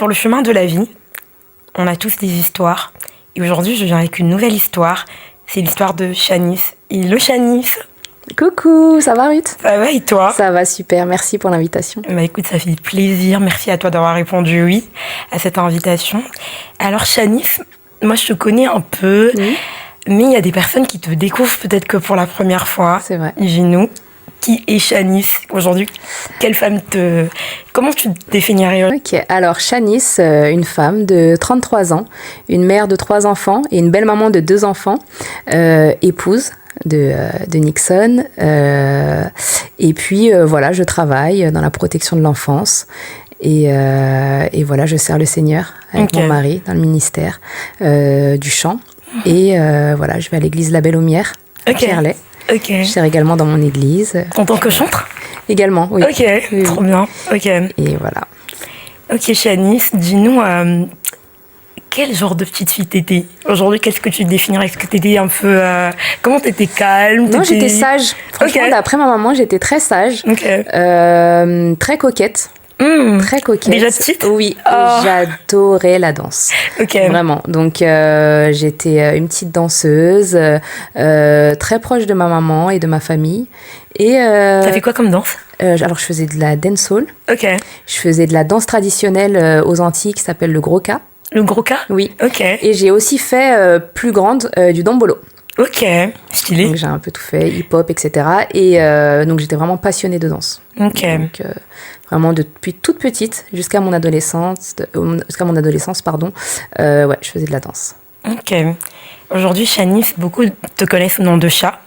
Sur le chemin de la vie, on a tous des histoires. Et aujourd'hui, je viens avec une nouvelle histoire. C'est l'histoire de Shanice. Hello Shanice. Coucou, ça va Ruth? Ça va et toi? Ça va super, merci pour l'invitation. Bah écoute, ça fait plaisir. Merci à toi d'avoir répondu oui à cette invitation. Alors Shanice, moi je te connais un peu, mais il y a des personnes qui te découvrent peut-être que pour la première fois. C'est vrai. Dis-nous, qui est Shanice aujourd'hui? Comment tu te définirais? Ok, alors Shanice, une femme de 33 ans, une mère de 3 enfants et une belle maman de 2 enfants, épouse de Nixon. Et puis voilà, je travaille dans la protection de l'enfance. Et voilà, je sers le Seigneur avec mon mari dans le ministère du chant. Et voilà, je vais à l'église La Belle-Aumière, à Pierrelet. Je sers également dans mon église. En tant que chantre? Également, oui. Ok, oui. Trop bien. Ok. Et voilà. Ok, Shanice, dis-nous, quel genre de petite fille t'étais? Aujourd'hui, qu'est-ce que tu te définirais? Est-ce que t'étais un peu... comment t'étais calme? Non, j'étais sage. Franchement, d'après ma maman, j'étais très sage. Très coquette. Très coquette. Déjà petite? Oui, j'adorais la danse. Vraiment. Donc, j'étais une petite danseuse, très proche de ma maman et de ma famille. Et t'as fait quoi comme danse? Alors, je faisais de la dancehall. Je faisais de la danse traditionnelle aux Antilles qui s'appelle le Gros-Ka. Le Gros-Ka? Oui. Et j'ai aussi fait, plus grande, du dombolo. Stylé. Donc, j'ai un peu tout fait, hip-hop, etc. Et donc, j'étais vraiment passionnée de danse. Donc, vraiment depuis toute petite jusqu'à mon adolescence, ouais, je faisais de la danse. Aujourd'hui, Shanice, beaucoup te connaissent au nom de Cha,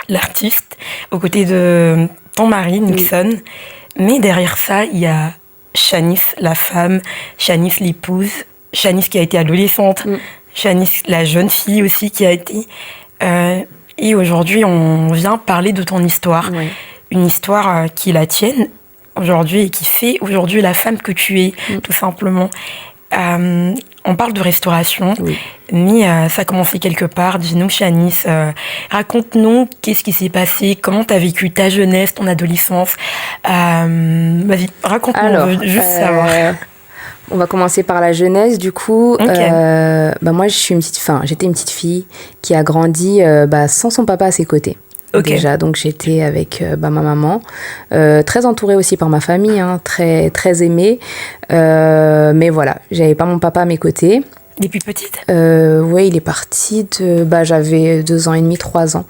l'artiste, aux côtés de ton mari, Nixon. Mais derrière ça, il y a Shanice, la femme, Shanice, l'épouse, Shanice qui a été adolescente, Shanice, la jeune fille aussi qui a été... et aujourd'hui, on vient parler de ton histoire. Une histoire qui est la tienne aujourd'hui et qui fait aujourd'hui la femme que tu es, tout simplement. On parle de restauration, mais ça a commencé quelque part. Dis-nous, Shanice, raconte-nous qu'est-ce qui s'est passé, comment tu as vécu ta jeunesse, ton adolescence. Vas-y, raconte-nous, on veut juste savoir. On va commencer par la jeunesse, du coup. Moi, j'étais une petite fille qui a grandi sans son papa à ses côtés. Déjà, donc j'étais avec ma maman, très entourée aussi par ma famille, très, très aimée. Mais voilà, j'avais pas mon papa à mes côtés. Depuis petite? Oui, il est parti j'avais 2 ans et demi, 3 ans.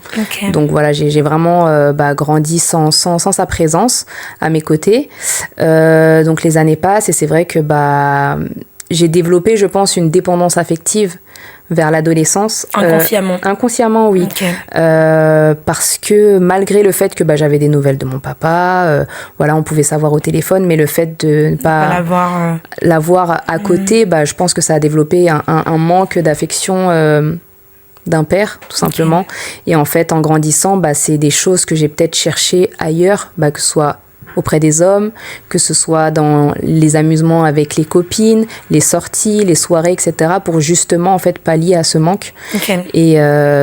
Donc voilà, j'ai vraiment grandi sans sa présence à mes côtés. Donc les années passent et c'est vrai que j'ai développé, je pense, une dépendance affective vers l'adolescence. Inconsciemment, oui. Parce que malgré le fait que j'avais des nouvelles de mon papa, on pouvait savoir au téléphone, mais le fait de ne pas l'avoir à côté, je pense que ça a développé un manque d'affection d'un père, tout simplement. Et en fait, en grandissant, c'est des choses que j'ai peut-être cherchées ailleurs, que ce soit auprès des hommes, que ce soit dans les amusements avec les copines, les sorties, les soirées, etc., pour justement en fait pallier à ce manque. Et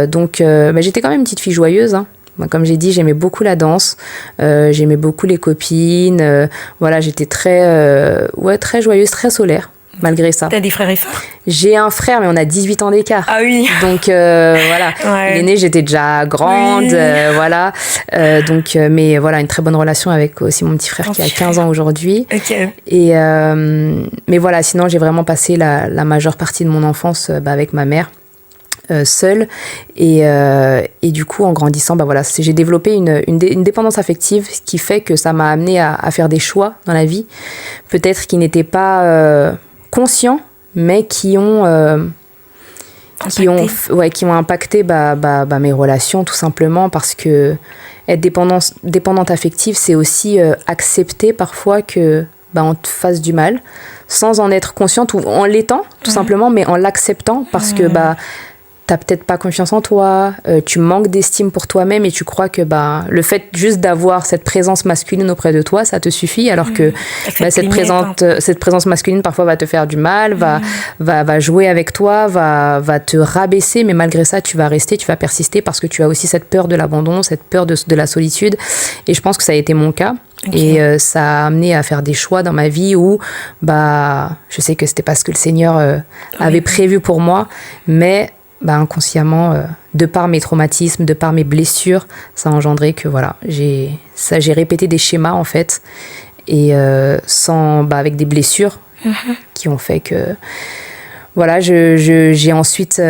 donc j'étais quand même une petite fille joyeuse. Comme j'ai dit, j'aimais beaucoup la danse, j'aimais beaucoup les copines. J'étais très joyeuse, très solaire. Malgré ça. T'as des frères et sœurs? J'ai un frère, mais on a 18 ans d'écart. Ah oui. Donc, voilà. Il est né, j'étais déjà grande, voilà. Mais voilà, une très bonne relation avec aussi mon petit frère qui a 15 ans aujourd'hui. Et, mais voilà, sinon, j'ai vraiment passé la majeure partie de mon enfance avec ma mère. Seule et du coup en grandissant j'ai développé une dépendance affective, ce qui fait que ça m'a amené à faire des choix dans la vie peut-être qui n'étaient pas conscients mais qui ont impacté mes relations tout simplement parce que être dépendante affective c'est aussi accepter parfois que on te fasse du mal sans en être consciente ou en l'étant tout simplement mais en l'acceptant parce que t'as peut-être pas confiance en toi, tu manques d'estime pour toi-même et tu crois que le fait juste d'avoir cette présence masculine auprès de toi, ça te suffit alors que cette présence masculine parfois va te faire du mal, va jouer avec toi, va te rabaisser, mais malgré ça tu vas rester, tu vas persister parce que tu as aussi cette peur de l'abandon, cette peur de la solitude et je pense que ça a été mon cas. Okay. Et ça a amené à faire des choix dans ma vie où je sais que c'était pas ce que le Seigneur avait prévu pour moi, mais inconsciemment, de par mes traumatismes, de par mes blessures, ça a engendré que voilà, j'ai répété des schémas en fait, et avec des blessures qui ont fait que voilà, j'ai ensuite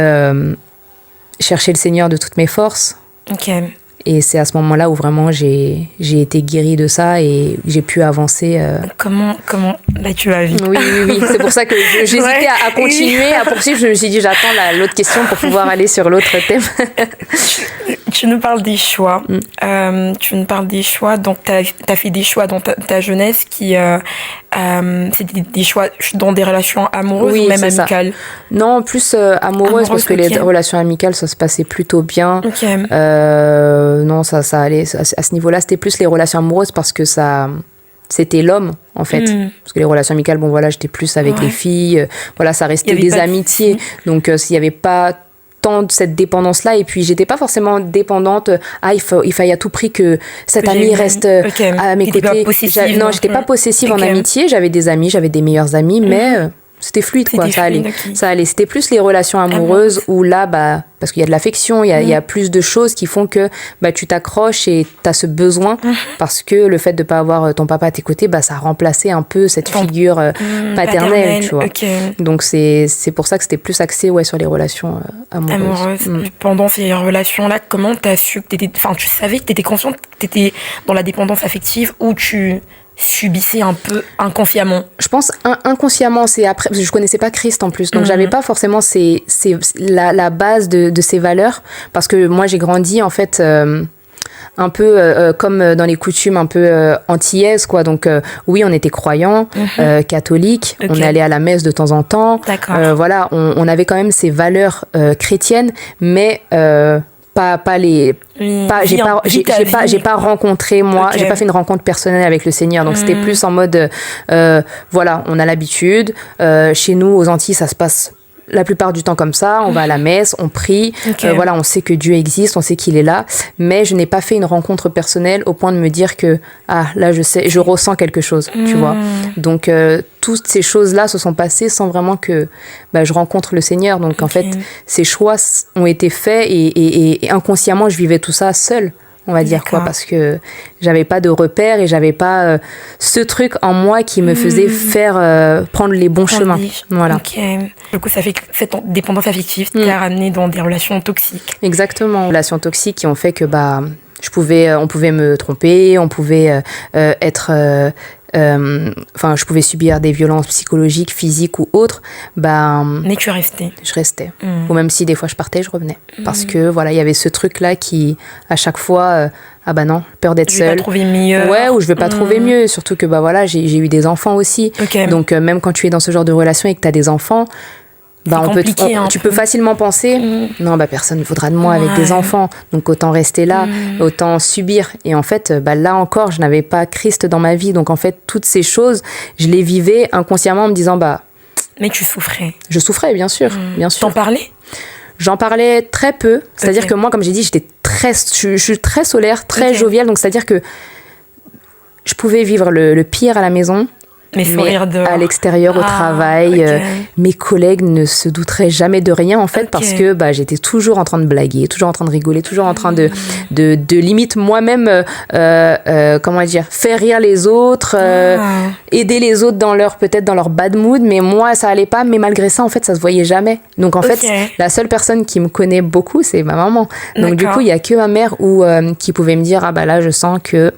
cherché le Seigneur de toutes mes forces. Okay. Et c'est à ce moment-là où vraiment j'ai été guérie de ça et j'ai pu avancer. Comment tu as vu? Oui. C'est pour ça que j'hésitais à continuer, à poursuivre. Je me suis dit, j'attends l'autre question pour pouvoir aller sur l'autre thème. Tu nous parles des choix. Donc tu as fait des choix dans ta jeunesse qui... c'était des choix dans des relations amoureuses ou même amicales? Non, plus amoureuses, parce que les relations amicales, ça se passait plutôt bien. Okay. Non, ça allait. À ce niveau-là, c'était plus les relations amoureuses parce que c'était l'homme, en fait. Parce que les relations amicales, j'étais plus avec les filles. Ça restait des amitiés. Donc, s'il n'y avait pas tant de cette dépendance-là, et puis j'étais pas forcément dépendante. Il faille à tout prix que cette amie reste à mes côtés. Non, j'étais pas possessive en amitié. J'avais des amis, j'avais des meilleurs amis, mais c'était fluide, quoi. Ça allait. Ça allait. C'était plus les relations amoureuses où là, parce qu'il y a de l'affection, il y a plus de choses qui font que tu t'accroches et tu as ce besoin, parce que le fait de pas avoir ton papa à tes côtés, ça a remplacé un peu cette figure paternelle, tu vois. Okay. Donc c'est pour ça que c'était plus axé sur les relations amoureuses. Pendant ces relations-là, comment tu as su que tu savais que tu étais consciente que tu étais dans la dépendance affective, ou tu subissais un peu inconsciemment? Je pense inconsciemment, c'est après, parce que je connaissais pas Christ en plus, donc j'avais pas forcément la base de ces valeurs, parce que moi j'ai grandi en fait un peu comme dans les coutumes un peu antillaises, quoi. Donc oui, on était croyants, catholiques, on allait à la messe de temps en temps. Voilà, on avait quand même ces valeurs chrétiennes, mais j'ai pas rencontré j'ai pas fait une rencontre personnelle avec le Seigneur, donc c'était plus en mode on a l'habitude, chez nous aux Antilles ça se passe la plupart du temps comme ça, on va à la messe, on prie, on sait que Dieu existe, on sait qu'il est là, mais je n'ai pas fait une rencontre personnelle au point de me dire que là je ressens quelque chose, tu vois. Donc toutes ces choses-là se sont passées sans vraiment que je rencontre le Seigneur. Donc en fait, ces choix ont été faits et inconsciemment je vivais tout ça seule, on va dire, quoi, parce que j'avais pas de repères et j'avais pas ce truc en moi qui me faisait prendre les bons chemins. Voilà. Du coup, ça fait que cette dépendance affective t'a ramené dans des relations toxiques. Exactement, relations toxiques qui ont fait que on pouvait me tromper, on pouvait je pouvais subir des violences psychologiques, physiques ou autres. Mais tu restais. Je restais. Ou même si des fois je partais, je revenais. Parce que il y avait ce truc-là qui, à chaque fois, non, peur d'être seule. Je vais pas trouver mieux. Ouais, ou je vais pas trouver mieux. Surtout que j'ai eu des enfants aussi. Donc même quand tu es dans ce genre de relation et que tu as des enfants, tu peux facilement penser non, personne ne voudra de moi avec des enfants, donc autant rester là, autant subir. Et en fait, là encore, je n'avais pas Christ dans ma vie, donc en fait, toutes ces choses, je les vivais inconsciemment en me disant mais tu souffrais. Je souffrais, bien sûr, bien sûr. T'en parlais? J'en parlais très peu, c'est-à-dire que moi, comme j'ai dit, je suis très solaire, très joviale, donc c'est-à-dire que je pouvais vivre le pire à la maison. Mais à l'extérieur, au travail, mes collègues ne se douteraient jamais de rien, en fait, parce que j'étais toujours en train de blaguer, toujours en train de rigoler, toujours en train de limite moi-même, faire rire les autres, aider les autres peut-être dans leur bad mood, mais moi, ça allait pas, mais malgré ça, en fait, ça se voyait jamais. Donc, en fait, la seule personne qui me connaît beaucoup, c'est ma maman. Donc, du coup, il y a que ma mère qui pouvait me dire, là, je sens que...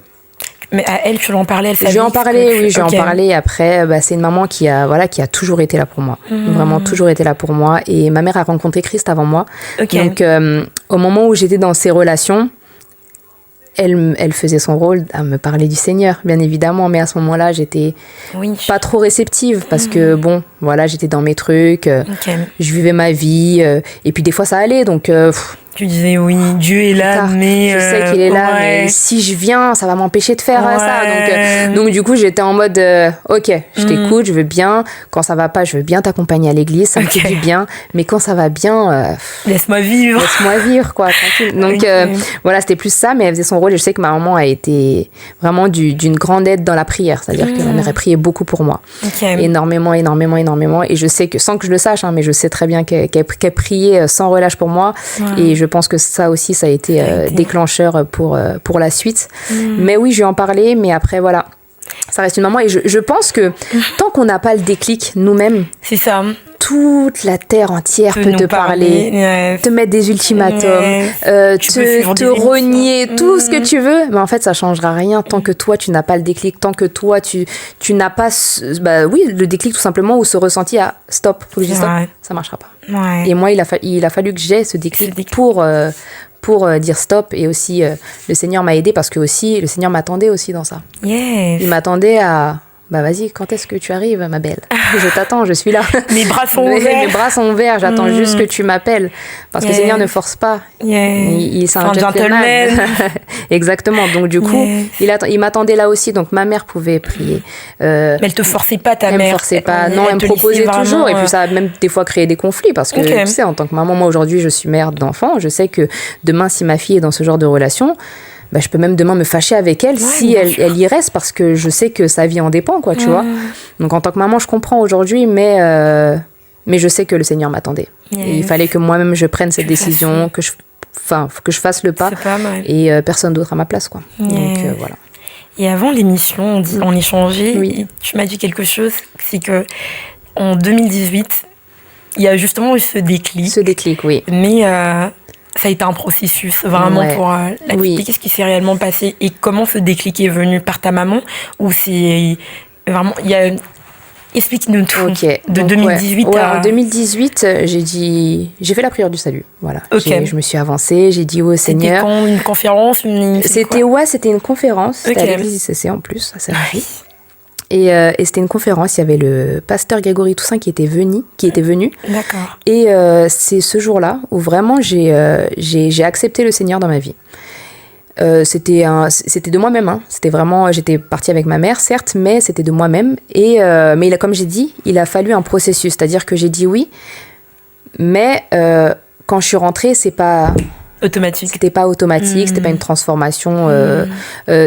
Mais à elle, tu lui en parlais, elle savait? Je lui en parlais, oui, je lui en parlais. Après, c'est une maman qui a toujours été là pour moi. Vraiment toujours été là pour moi. Et ma mère a rencontré Christ avant moi. Donc, au moment où j'étais dans ces relations, elle faisait son rôle à me parler du Seigneur, bien évidemment. Mais à ce moment-là, j'étais pas trop réceptive parce que, j'étais dans mes trucs. Je vivais ma vie. Et puis, des fois, ça allait. Donc... Tu disais oui, Dieu est là, mais... Je sais qu'il est là, mais si je viens, ça va m'empêcher de faire ça. Donc du coup, j'étais en mode, ok, je t'écoute, je veux bien. Quand ça va pas, je veux bien t'accompagner à l'église, ça me fait du bien. Mais quand ça va bien... laisse-moi vivre. Laisse-moi vivre, quoi, tranquille. Donc voilà, c'était plus ça, mais elle faisait son rôle. Et je sais que ma maman a été vraiment d'une grande aide dans la prière. C'est-à-dire que ma mère a prié beaucoup pour moi. Énormément. Et je sais que, sans que je le sache, mais je sais très bien qu'elle priait sans relâche pour moi. Et je pense que ça aussi, ça a été déclencheur pour la suite. Mais oui, je lui en parlais, mais après, voilà. Ça reste une maman. Et je pense que tant qu'on n'a pas le déclic nous-mêmes, c'est ça. Toute la terre entière peut te parler, te mettre des ultimatums, te renier, tout ce que tu veux. Mais en fait, ça changera rien tant que toi, tu n'as pas le déclic, tant que toi, tu n'as pas le déclic tout simplement, ou ce ressenti à stop, faut que je dise stop, ça marchera pas. Et moi, il a fallu que j'ai ce déclic pour dire stop. Et aussi, le Seigneur m'a aidée parce que aussi, le Seigneur m'attendait aussi dans ça. Il m'attendait à... vas-y, quand est-ce que tu arrives, ma belle? Je t'attends, je suis là. Mes bras sont ouverts. Mes bras sont ouverts, j'attends juste que tu m'appelles. Parce que le Seigneur ne force pas. Il c'est un gentleman. Exactement. Donc du coup, il m'attendait là aussi. Donc ma mère pouvait prier. Mais elle te forçait pas, ta mère. Elle me forçait pas. Non, elle me proposait toujours. Vraiment, et puis ça a même des fois créé des conflits. Parce que tu sais, en tant que maman, moi aujourd'hui, je suis mère d'enfant. Je sais que demain, si ma fille est dans ce genre de relation... je peux même demain me fâcher avec elle si elle y reste, parce que je sais que sa vie en dépend, quoi, tu vois. Donc en tant que maman, je comprends aujourd'hui, mais je sais que le Seigneur m'attendait. Et il fallait que moi-même je prenne cette décision, que je fasse le pas, et personne d'autre à ma place, quoi. Donc voilà. Et avant l'émission, on échangeait, et tu m'as dit quelque chose, c'est que en 2018, il y a justement eu ce déclic. Ce déclic, oui. Mais ça a été un processus vraiment pour expliquer ce qui s'est réellement passé et comment ce déclic est venu par ta maman, ou c'est vraiment... Explique-nous tout. De 2018 à... En 2018, j'ai fait la prière du salut. Voilà. Je me suis avancée, j'ai dit au Seigneur... C'était quand, une conférence C'était une conférence. C'était à l'église ICC en plus, à Saint-Marie. Et c'était une conférence, il y avait le pasteur Grégory Toussaint qui était venu. D'accord. Et c'est ce jour-là où vraiment j'ai accepté le Seigneur dans ma vie. C'était de moi-même. C'était vraiment, j'étais partie avec ma mère, certes, mais c'était de moi-même. Mais comme j'ai dit, il a fallu un processus. C'est-à-dire que j'ai dit oui, mais quand je suis rentrée, c'est pas... automatique. C'était pas automatique, c'était pas une transformation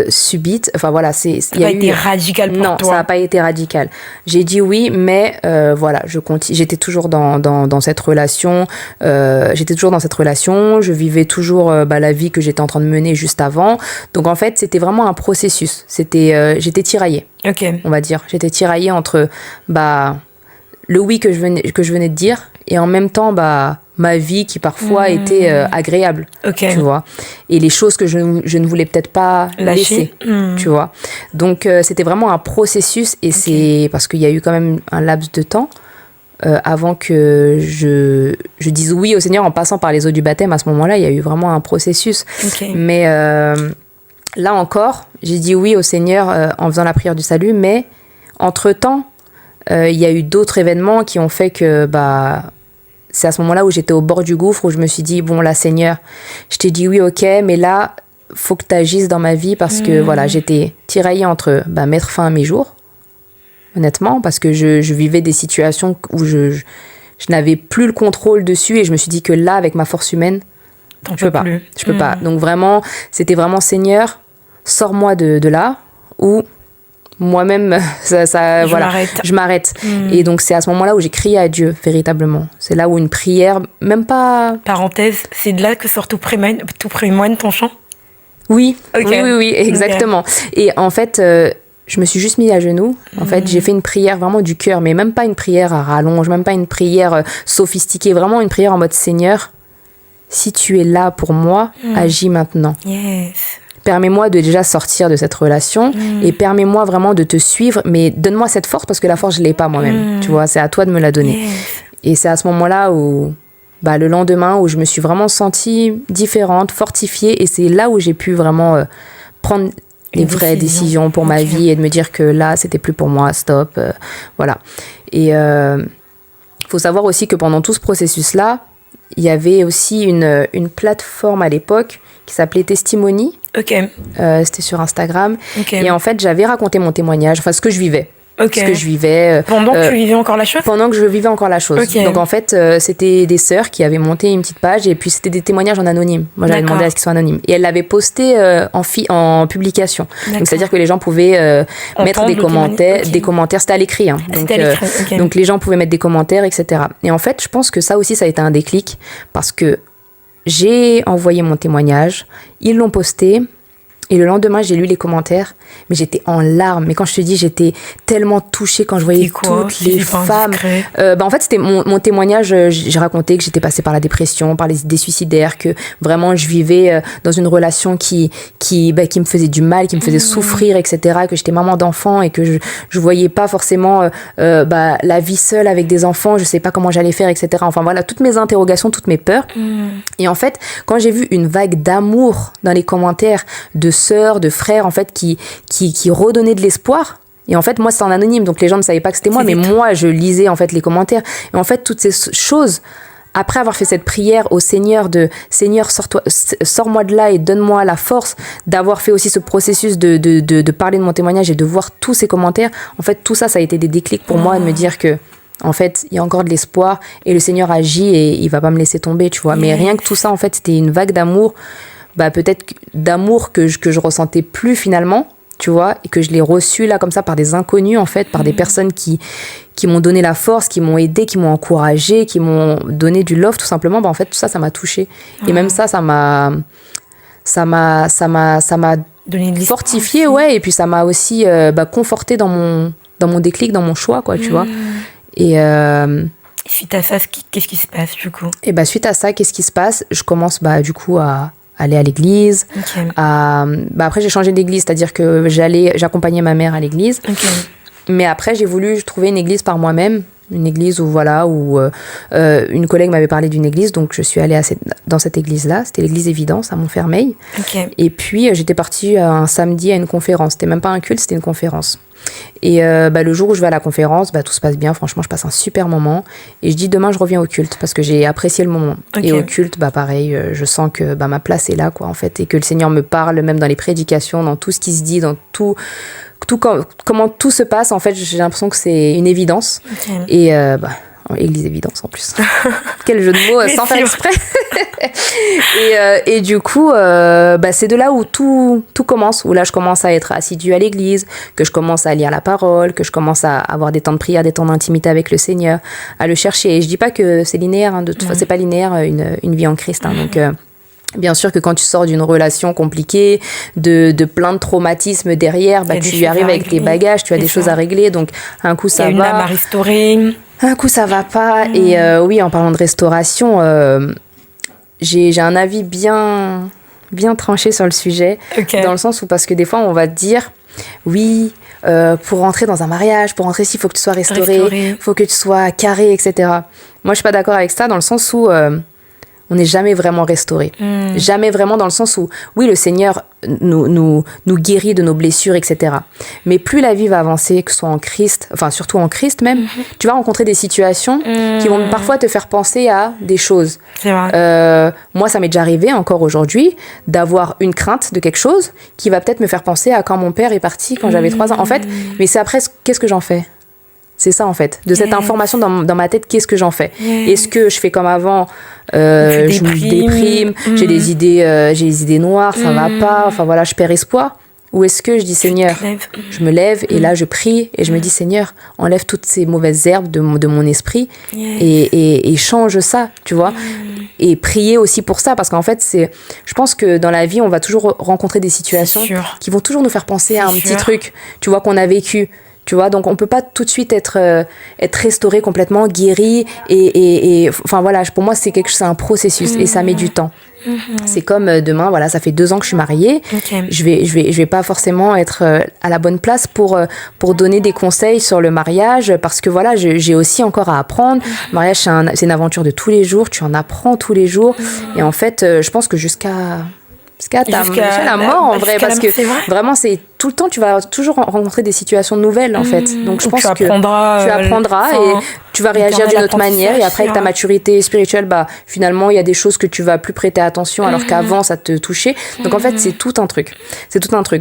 subite. Enfin voilà, ça n'a pas été radical pour toi. Non, ça n'a pas été radical. J'ai dit oui, mais voilà, j'étais toujours dans cette relation. Je vivais toujours la vie que j'étais en train de mener juste avant. Donc en fait, c'était vraiment un processus. J'étais tiraillée. On va dire. J'étais tiraillée entre le oui que je venais de dire, et en même temps ma vie qui parfois était agréable, tu vois, et les choses que je ne voulais peut-être pas laisser, tu vois. Donc c'était vraiment un processus, et c'est parce qu'il y a eu quand même un laps de temps avant que je dise oui au Seigneur en passant par les eaux du baptême. À ce moment-là, il y a eu vraiment un processus. Mais là encore, j'ai dit oui au Seigneur en faisant la prière du salut, mais entre-temps, il y a eu d'autres événements qui ont fait que c'est à ce moment-là où j'étais au bord du gouffre, où je me suis dit, bon là Seigneur, je t'ai dit oui, ok, mais là, faut que tu agisses dans ma vie, parce que voilà, j'étais tiraillée entre mettre fin à mes jours, honnêtement, parce que je vivais des situations où je n'avais plus le contrôle dessus, et je me suis dit que là, avec ma force humaine, je peux pas. Donc vraiment, c'était vraiment Seigneur, sors-moi de là, ou... moi-même, je m'arrête. Et donc, c'est à ce moment-là où j'ai crié à Dieu, véritablement. C'est là où une prière, même pas... Parenthèse, c'est de là que sort tout près-moine ton chant? Oui, oui, exactement. Et en fait, je me suis juste mis à genoux. En fait, j'ai fait une prière vraiment du cœur, mais même pas une prière à rallonge, même pas une prière sophistiquée, vraiment une prière en mode Seigneur, si tu es là pour moi, agis maintenant. Yes. Permets-moi de déjà sortir de cette relation et permets-moi vraiment de te suivre, mais donne-moi cette force, parce que la force, je ne l'ai pas moi-même. Tu vois, c'est à toi de me la donner. Et c'est à ce moment-là où, le lendemain, où je me suis vraiment sentie différente, fortifiée, et c'est là où j'ai pu vraiment prendre les vraies décisions pour ma vie, et de me dire que là, c'était plus pour moi, stop, voilà. Et faut savoir aussi que pendant tout ce processus-là, il y avait aussi une plateforme à l'époque qui s'appelait Testimony. Ok. C'était sur Instagram. Et en fait, j'avais raconté mon témoignage, enfin ce que je vivais. Ce que je vivais. Pendant que tu vivais encore la chose? Pendant que je vivais encore la chose. Donc en fait, c'était des sœurs qui avaient monté une petite page et puis c'était des témoignages en anonyme. Moi, j'avais demandé à ce qu'ils soient anonymes. Et elles l'avaient posté en publication. Donc c'est-à-dire que les gens pouvaient mettre des commentaires. C'était à l'écrit. Hein. Donc les gens pouvaient mettre des commentaires, etc. Et en fait, je pense que ça aussi, ça a été un déclic parce que j'ai envoyé mon témoignage, ils l'ont posté. Et le lendemain, j'ai lu les commentaires, mais j'étais en larmes. Mais quand je te dis, j'étais tellement touchée quand je voyais toutes les femmes. En fait, c'était mon témoignage. J'ai raconté que j'étais passée par la dépression, par les idées suicidaires, que vraiment je vivais dans une relation qui me faisait du mal, qui me faisait souffrir, etc. Que j'étais maman d'enfants et que je voyais pas forcément la vie seule avec des enfants. Je sais pas comment j'allais faire, etc. Enfin voilà, toutes mes interrogations, toutes mes peurs. Et en fait, quand j'ai vu une vague d'amour dans les commentaires de sœurs, de frères en fait qui redonnaient de l'espoir. Et en fait moi c'est en anonyme donc les gens ne savaient pas que c'était moi, mais moi je lisais en fait les commentaires. Et en fait toutes ces choses, après avoir fait cette prière au Seigneur de Seigneur sors-moi de là et donne-moi la force, d'avoir fait aussi ce processus de parler de mon témoignage et de voir tous ces commentaires, en fait tout ça a été des déclics pour moi de me dire que en fait, il y a encore de l'espoir et le Seigneur agit et il va pas me laisser tomber, tu vois. Mais rien que tout ça, en fait, c'était une vague d'amour, peut-être d'amour que je ressentais plus finalement, tu vois, et que je l'ai reçu là comme ça par des inconnus, en fait, par des personnes qui m'ont donné la force, qui m'ont aidé, qui m'ont encouragé, qui m'ont donné du love, tout simplement. En fait, tout ça, ça m'a touchée. Et même ça m'a fortifiée, ouais, et puis ça m'a aussi confortée dans mon déclic, dans mon choix, quoi, tu vois. Et suite à ça, qu'est-ce qui se passe du coup? Et suite à ça, qu'est-ce qui se passe? Je commence du coup à aller à l'église. Après j'ai changé d'église, c'est-à-dire que j'accompagnais ma mère à l'église. Mais après j'ai voulu trouver une église par moi-même, une église où une collègue m'avait parlé d'une église, donc je suis allée dans cette église-là. C'était l'église Évidence à Montfermeil. Et puis j'étais partie un samedi à une conférence. C'était même pas un culte, c'était une conférence. Et le jour où je vais à la conférence, tout se passe bien, franchement je passe un super moment et je dis demain je reviens au culte parce que j'ai apprécié le moment. Et au culte pareil, je sens que ma place est là, quoi, en fait, et que le Seigneur me parle même dans les prédications, dans tout ce qui se dit, dans tout comment tout se passe, en fait. J'ai l'impression que c'est une évidence. Et église évidence en plus. Quel jeu de mots sans faire exprès. et du coup c'est de là où tout commence, où là je commence à être assidue à l'église, que je commence à lire la parole, que je commence à avoir des temps de prière, des temps d'intimité avec le Seigneur, à le chercher. Et je dis pas que c'est linéaire, hein, de toute façon c'est pas linéaire une vie en Christ, hein, donc bien sûr que quand tu sors d'une relation compliquée, de plein de traumatismes derrière, tu arrives avec tes bagages, tu as des choses à régler, donc un coup ça va. Il y a une âme à restaurer. Un coup ça va pas. Et oui, en parlant de restauration, j'ai un avis bien tranché sur le sujet, dans le sens où, parce que des fois on va te dire oui, pour rentrer dans un mariage, pour rentrer ici, il faut que tu sois restauré, faut que tu sois carré, etc. Moi je suis pas d'accord avec ça, dans le sens où on n'est jamais vraiment restauré. Jamais vraiment, dans le sens où, oui, le Seigneur nous guérit de nos blessures, etc. Mais plus la vie va avancer, que ce soit en Christ, enfin surtout en Christ même, tu vas rencontrer des situations qui vont parfois te faire penser à des choses. C'est vrai. Moi, ça m'est déjà arrivé, encore aujourd'hui, d'avoir une crainte de quelque chose qui va peut-être me faire penser à quand mon père est parti, quand j'avais 3 ans. En fait, mais c'est après, qu'est-ce que j'en fais ? C'est ça, en fait. De cette information dans ma tête, qu'est-ce que j'en fais ? Est-ce que je fais comme avant ? Je me déprime, j'ai des idées noires, ça va pas, enfin voilà, je perds espoir. Ou est-ce que je dis Seigneur, je me lève et là je prie et je me dis Seigneur, enlève toutes ces mauvaises herbes de mon esprit et change ça, tu vois. Et prier aussi pour ça, parce qu'en fait je pense que dans la vie on va toujours rencontrer des situations qui vont toujours nous faire penser à un petit truc, tu vois, qu'on a vécu. Tu vois, donc on peut pas tout de suite être restauré complètement, guéri et enfin voilà, pour moi c'est un processus et ça met du temps. C'est comme demain, voilà, ça fait 2 ans que je suis mariée. Je vais pas forcément être à la bonne place pour donner des conseils sur le mariage, parce que voilà, j'ai aussi encore à apprendre. Le mariage c'est une aventure de tous les jours, tu en apprends tous les jours et en fait je pense que jusqu'à la mort en vrai, parce que vraiment c'est tout le temps, tu vas toujours rencontrer des situations nouvelles, en fait. Donc, je pense que tu apprendras et tu vas réagir d'une autre manière. Et après, avec ta maturité spirituelle, finalement, il y a des choses que tu vas plus prêter attention alors qu'avant, ça te touchait. Donc, en fait, c'est tout un truc.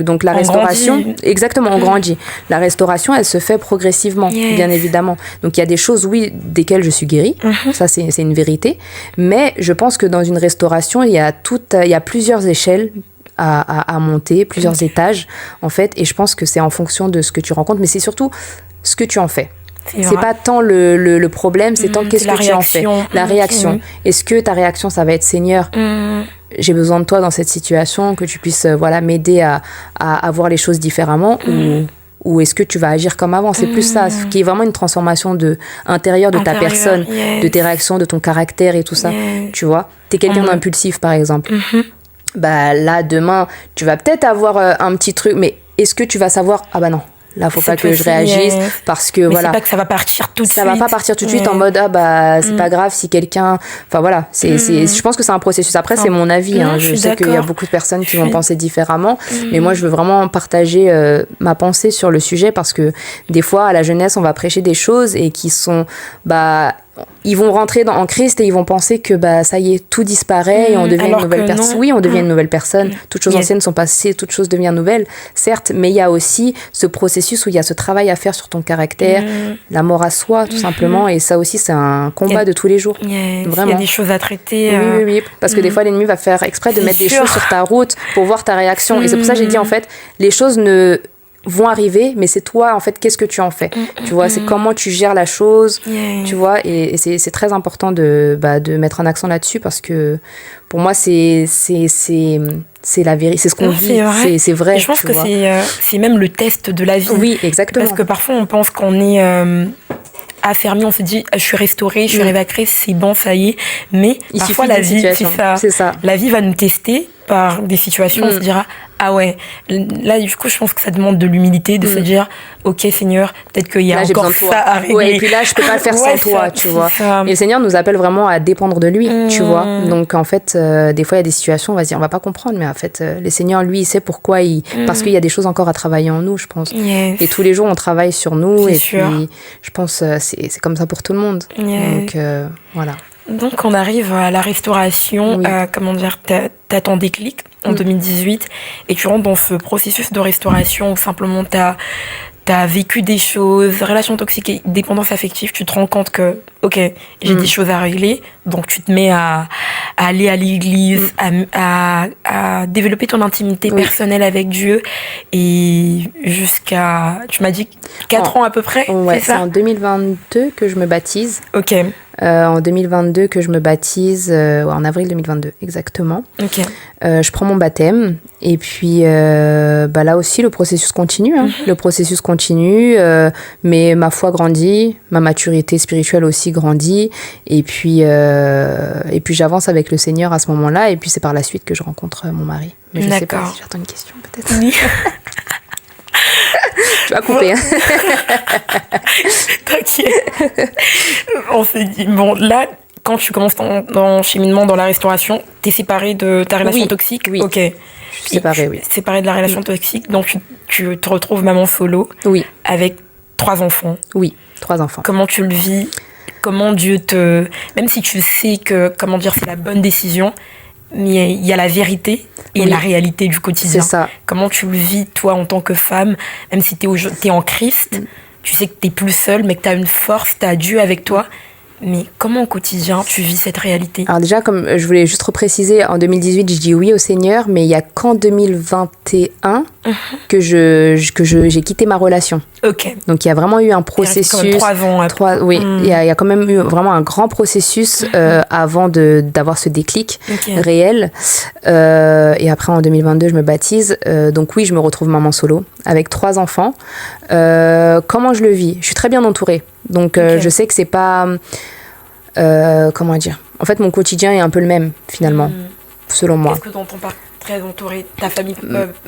Donc, la restauration... grandit. Exactement, on grandit. La restauration, elle se fait progressivement, bien évidemment. Donc, il y a des choses, oui, desquelles je suis guérie. Ça, c'est une vérité. Mais je pense que dans une restauration, il y a plusieurs échelles à monter, plusieurs étages, en fait. Et je pense que c'est en fonction de ce que tu rencontres, mais c'est surtout ce que tu en fais. C'est pas tant le problème, c'est tant qu'est-ce que tu en fais. La réaction. Est-ce que ta réaction, ça va être Seigneur, j'ai besoin de toi dans cette situation, que tu puisses m'aider à voir les choses différemment, ou est-ce que tu vas agir comme avant? C'est plus ça, qui est vraiment une transformation intérieure de ta personne, de tes réactions, de ton caractère et tout ça. Tu vois, t'es quelqu'un d'impulsif, par exemple. Là, demain, tu vas peut-être avoir un petit truc, mais est-ce que tu vas savoir, non, là, faut pas que je réagisse parce que mais voilà. C'est pas que ça va partir tout de suite. Ça va pas partir tout de suite en mode, c'est pas grave si quelqu'un, enfin voilà, je pense que c'est un processus. Après, c'est mon avis, je sais qu'il y a beaucoup de personnes qui vont penser différemment, mais moi, je veux vraiment partager ma pensée sur le sujet parce que des fois, à la jeunesse, on va prêcher des choses et qui sont, ils vont rentrer en Christ et ils vont penser que ça y est, tout disparaît et on devient une nouvelle personne. Oui, on devient une nouvelle personne. Toutes choses anciennes sont passées, toutes choses deviennent nouvelles, certes, mais il y a aussi ce processus où il y a ce travail à faire sur ton caractère, la mort à soi, tout simplement. Et ça aussi, c'est un combat de tous les jours. Vraiment. Il y a des choses à traiter. Oui. Parce que des fois, l'ennemi va faire exprès de mettre des choses sur ta route pour voir ta réaction. Et c'est pour ça que j'ai dit, en fait, les choses vont arriver, mais c'est toi, en fait, qu'est-ce que tu en fais, tu vois, c'est comment tu gères la chose, tu vois, et c'est très important de mettre un accent là-dessus parce que pour moi, c'est la vérité, c'est ce qu'on vit, c'est vrai. Et je pense que c'est même le test de la vie. Oui, exactement. Parce que parfois, on pense qu'on est affermi, on se dit, je suis restaurée, je suis arrivée à Christ, c'est bon, ça y est, mais parfois la vie, c'est ça. La vie va nous tester par des situations, on se dira, ah ouais, là du coup je pense que ça demande de l'humilité, de se dire, ok Seigneur, peut-être qu'il y a encore ça à régler. Ouais, et puis là je peux pas le faire sans toi, tu vois. Et le Seigneur nous appelle vraiment à dépendre de lui, tu vois. Donc en fait, des fois il y a des situations, on va se dire, on va pas comprendre, mais en fait, le Seigneur lui il sait pourquoi, parce qu'il y a des choses encore à travailler en nous, je pense. Et tous les jours on travaille sur nous, et puis je pense c'est comme ça pour tout le monde. Donc voilà. Donc on arrive à la restauration, comment dire, t'as ton déclic en 2018 et tu rentres dans ce processus de restauration où simplement t'as vécu des choses, relations toxiques et dépendance affective, tu te rends compte que, ok, j'ai des choses à régler, donc tu te mets à aller à l'église, à développer ton intimité personnelle avec Dieu et jusqu'à, tu m'as dit 4 ans à peu près, c'est ça? C'est en 2022 que je me baptise. Ok. En 2022 que je me baptise, en avril 2022 exactement. Okay. Je prends mon baptême et puis là aussi le processus continue. Le processus continue, mais ma foi grandit, ma maturité spirituelle aussi grandit et puis j'avance avec le Seigneur à ce moment-là et puis c'est par la suite que je rencontre mon mari. Mais je sais pas si j'attends une question peut-être. Oui. Tu vas couper. T'inquiète. On s'est dit, bon, là, quand tu commences dans cheminement, dans la restauration, t'es séparée de ta relation toxique. Oui. Ok. Je suis séparée, oui. Séparée de la relation toxique, donc tu te retrouves maman solo. Oui. Avec 3 enfants. Oui, 3 enfants. Comment tu le vis? Comment Dieu même si tu sais que, comment dire, c'est la bonne décision, mais il y a la vérité et la réalité du quotidien. C'est ça. Comment tu le vis, toi, en tant que femme, même si t'es en Christ, tu sais que t'es plus seule, mais que t'as une force, t'as Dieu avec toi. Mais comment au quotidien tu vis cette réalité? Alors déjà, comme je voulais juste repréciser, en 2018, je dis oui au Seigneur, mais il n'y a qu'en 2021 que j'ai quitté ma relation. Ok. Donc il y a vraiment eu un processus. Quand même 3 ans après. Oui, il y a quand même eu vraiment un grand processus avant d'avoir ce déclic réel. Et après, en 2022, je me baptise. Donc oui, je me retrouve maman solo avec 3 enfants. Comment je le vis? Je suis très bien entourée. Donc je sais que c'est pas... comment dire? En fait, mon quotidien est un peu le même, finalement, selon moi. Qu'est-ce que t'entends par très entourée. Ta famille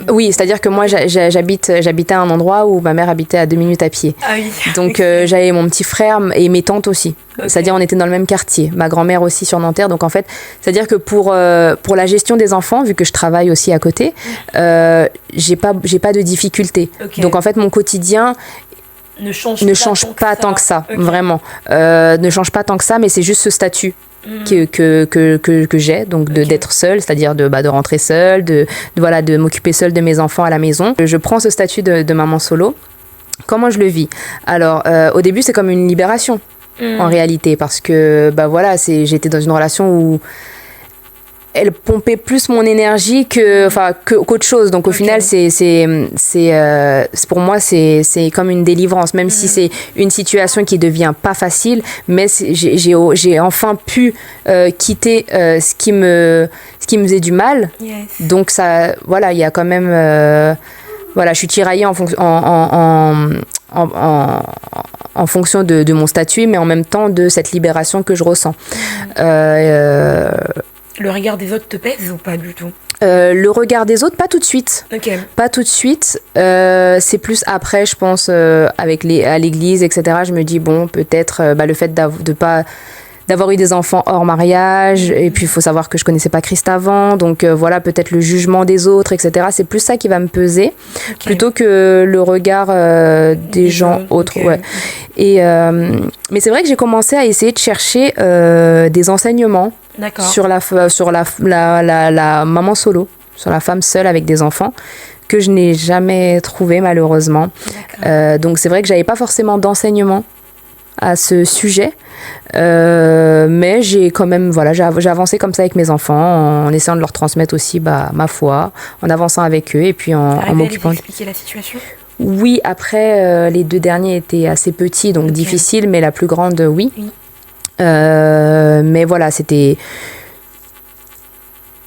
Oui, c'est-à-dire que moi, j'habitais à un endroit où ma mère habitait à 2 minutes à pied. Ah oui. Donc, j'avais mon petit frère et mes tantes aussi. Okay. C'est-à-dire, on était dans le même quartier. Ma grand-mère aussi sur Nanterre. Donc, en fait, c'est-à-dire que pour la gestion des enfants, vu que je travaille aussi à côté, j'ai pas de difficultés. Okay. Donc, en fait, mon quotidien ne change pas tant que ça, okay. Vraiment. Ne change pas tant que ça, mais c'est juste ce statut que j'ai, donc d'être seule, c'est-à-dire de rentrer seule, de m'occuper seule de mes enfants à la maison. Je prends ce statut de maman solo. Comment je le vis ? Alors, au début, c'est comme une libération, en réalité, parce que, j'étais dans une relation où elle pompait plus mon énergie qu'autre chose. Donc, au final, c'est pour moi, c'est comme une délivrance, même si c'est une situation qui devient pas facile, mais j'ai enfin pu quitter ce qui me faisait du mal. Yes. Donc, ça, il y a quand même... je suis tiraillée en fonction de mon statut, mais en même temps de cette libération que je ressens. Le regard des autres te pèse ou pas du tout ? Le regard des autres, pas tout de suite. Okay. Pas tout de suite. C'est plus après, je pense, à l'église, etc. Je me dis, bon, peut-être le fait d'avoir eu des enfants hors mariage, et puis il faut savoir que je connaissais pas Christ avant, donc peut-être le jugement des autres, etc. C'est plus ça qui va me peser, plutôt que le regard des gens autres. Okay. Ouais. Mais c'est vrai que j'ai commencé à essayer de chercher des enseignements sur la maman solo, sur la femme seule avec des enfants, que je n'ai jamais trouvé malheureusement. Donc c'est vrai que j'avais pas forcément d'enseignement à ce sujet, mais j'ai quand même j'ai avancé comme ça avec mes enfants en essayant de leur transmettre aussi ma foi, en avançant avec eux et puis en m'occupant. À expliquer la situation. Oui, après les 2 derniers étaient assez petits, donc difficiles, mais la plus grande oui. Mais c'était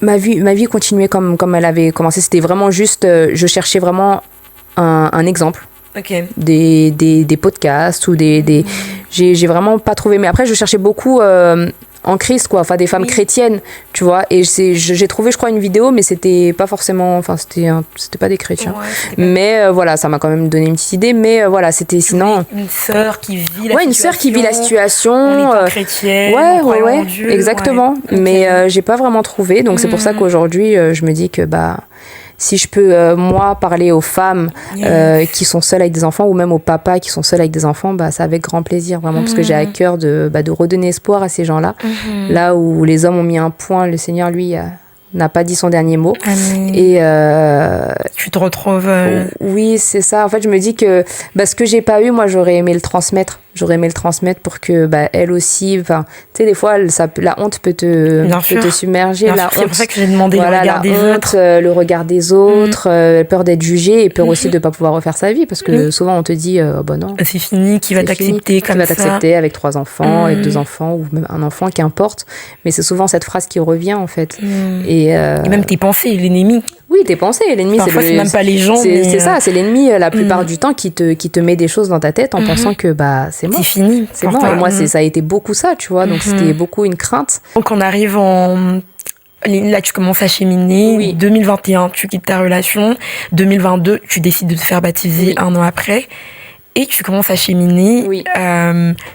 ma vie continuait comme elle avait commencé. C'était vraiment juste je cherchais vraiment un exemple. Okay. Des podcasts ou j'ai vraiment pas trouvé, mais après je cherchais beaucoup en Christ, des femmes chrétiennes, tu vois, et j'ai trouvé, je crois, une vidéo, mais c'était pas forcément, c'était pas des chrétiens, mais ça m'a quand même donné une petite idée, mais c'était sinon une sœur qui vit la situation, une sœur qui vit la situation, chrétienne, en Dieu, exactement, mais j'ai pas vraiment trouvé, donc c'est pour ça qu'aujourd'hui je me dis que si je peux, moi, parler aux femmes qui sont seules avec des enfants, ou même aux papas qui sont seuls avec des enfants, c'est avec grand plaisir, vraiment, parce que j'ai à cœur de redonner espoir à ces gens-là. Là où les hommes ont mis un point, le Seigneur, lui, n'a pas dit son dernier mot. Amen. Et tu te retrouves... Oui, c'est ça. En fait, je me dis que ce que j'ai pas eu, moi, j'aurais aimé le transmettre. J'aurais aimé le transmettre pour que elle aussi... Tu sais, des fois, la honte peut te submerger. C'est pour ça que j'ai demandé le regard des autres. Le regard des autres, peur d'être jugé et peur aussi de ne pas pouvoir refaire sa vie. Parce que souvent, on te dit, non. C'est fini, qui va t'accepter comme ça. Qui va t'accepter avec 3 enfants, avec 2 enfants, ou même un enfant, qu'importe. Mais c'est souvent cette phrase qui revient, en fait. Et même tes pensées, l'ennemi. Oui, tes pensées. L'ennemi, c'est même pas les gens. C'est ça, c'est l'ennemi la plupart du temps qui te met des choses dans ta tête en pensant que c'est mort. C'est fini. C'est mort. Et moi, ça a été beaucoup ça, tu vois. Donc, c'était beaucoup une crainte. Donc, on arrive Là, tu commences à cheminer. Oui. 2021, tu quittes ta relation. 2022, tu décides de te faire baptiser 1 an après. Et tu commences à cheminer. Oui.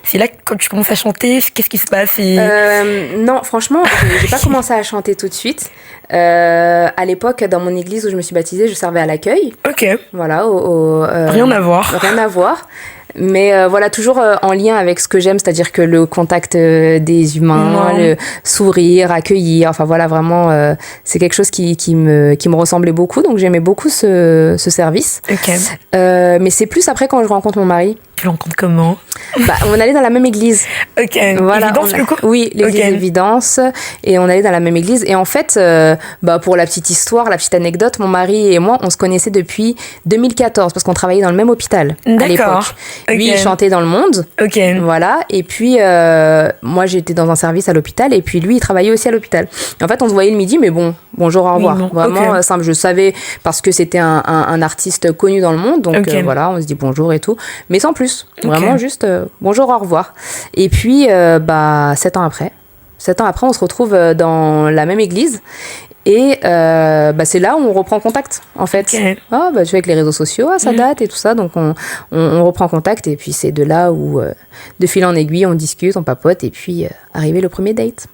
C'est là que quand tu commences à chanter, qu'est-ce qui se passe Non, franchement, j'ai pas commencé à chanter tout de suite. À l'époque, dans mon église où je me suis baptisée, je servais à l'accueil. Ok. Voilà. Rien à voir. Rien à voir. Mais toujours en lien avec ce que j'aime, c'est-à-dire que le contact des humains, le sourire, accueillir, vraiment, c'est quelque chose qui me ressemblait beaucoup, donc j'aimais beaucoup ce service. Okay. Mais c'est plus après quand je rencontre mon mari. Tu le rencontres comment ? On allait dans la même église. Ok. Voilà, Évidence, du coup ? Oui, l'église Évidence. Et on allait dans la même église. Et en fait, pour la petite histoire, la petite anecdote, mon mari et moi, on se connaissait depuis 2014 parce qu'on travaillait dans le même hôpital à l'époque. Okay. Lui, il chantait dans Le Monde. Ok. Voilà. Et puis, moi, j'étais dans un service à l'hôpital. Et puis, lui, il travaillait aussi à l'hôpital. Et en fait, on se voyait le midi, mais bonjour, au revoir. Vraiment simple. Je savais parce que c'était un artiste connu dans le monde. Donc, on se dit bonjour et tout. Mais sans plus. Vraiment juste bonjour, au revoir. Et puis 7 ans après, on se retrouve dans la même église Et c'est là où on reprend contact, en fait. Okay. Tu vois, avec les réseaux sociaux, ça date et tout ça. Donc, on reprend contact. Et puis, c'est de là où, de fil en aiguille, on discute, on papote. Et puis, arrivé le premier date.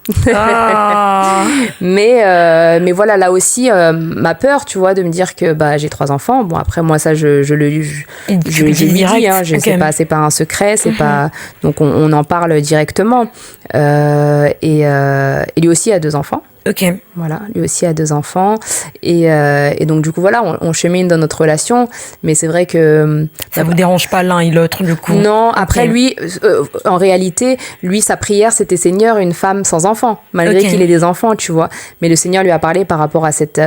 Mais voilà, là aussi, ma peur, tu vois, de me dire que j'ai 3 enfants. Bon, après, moi, ça, je lui dis, hein, c'est pas un secret, c'est pas... Donc, on en parle directement. Et lui aussi a 2 enfants. Ok. Voilà, lui aussi a 2 enfants. Et donc, du coup, voilà, on chemine dans notre relation. Mais c'est vrai que... Ça vous dérange pas l'un et l'autre, du coup? Non, après, lui, en réalité, lui, sa prière, c'était Seigneur, une femme sans enfant, malgré qu'il ait des enfants, tu vois. Mais le Seigneur lui a parlé par rapport à cette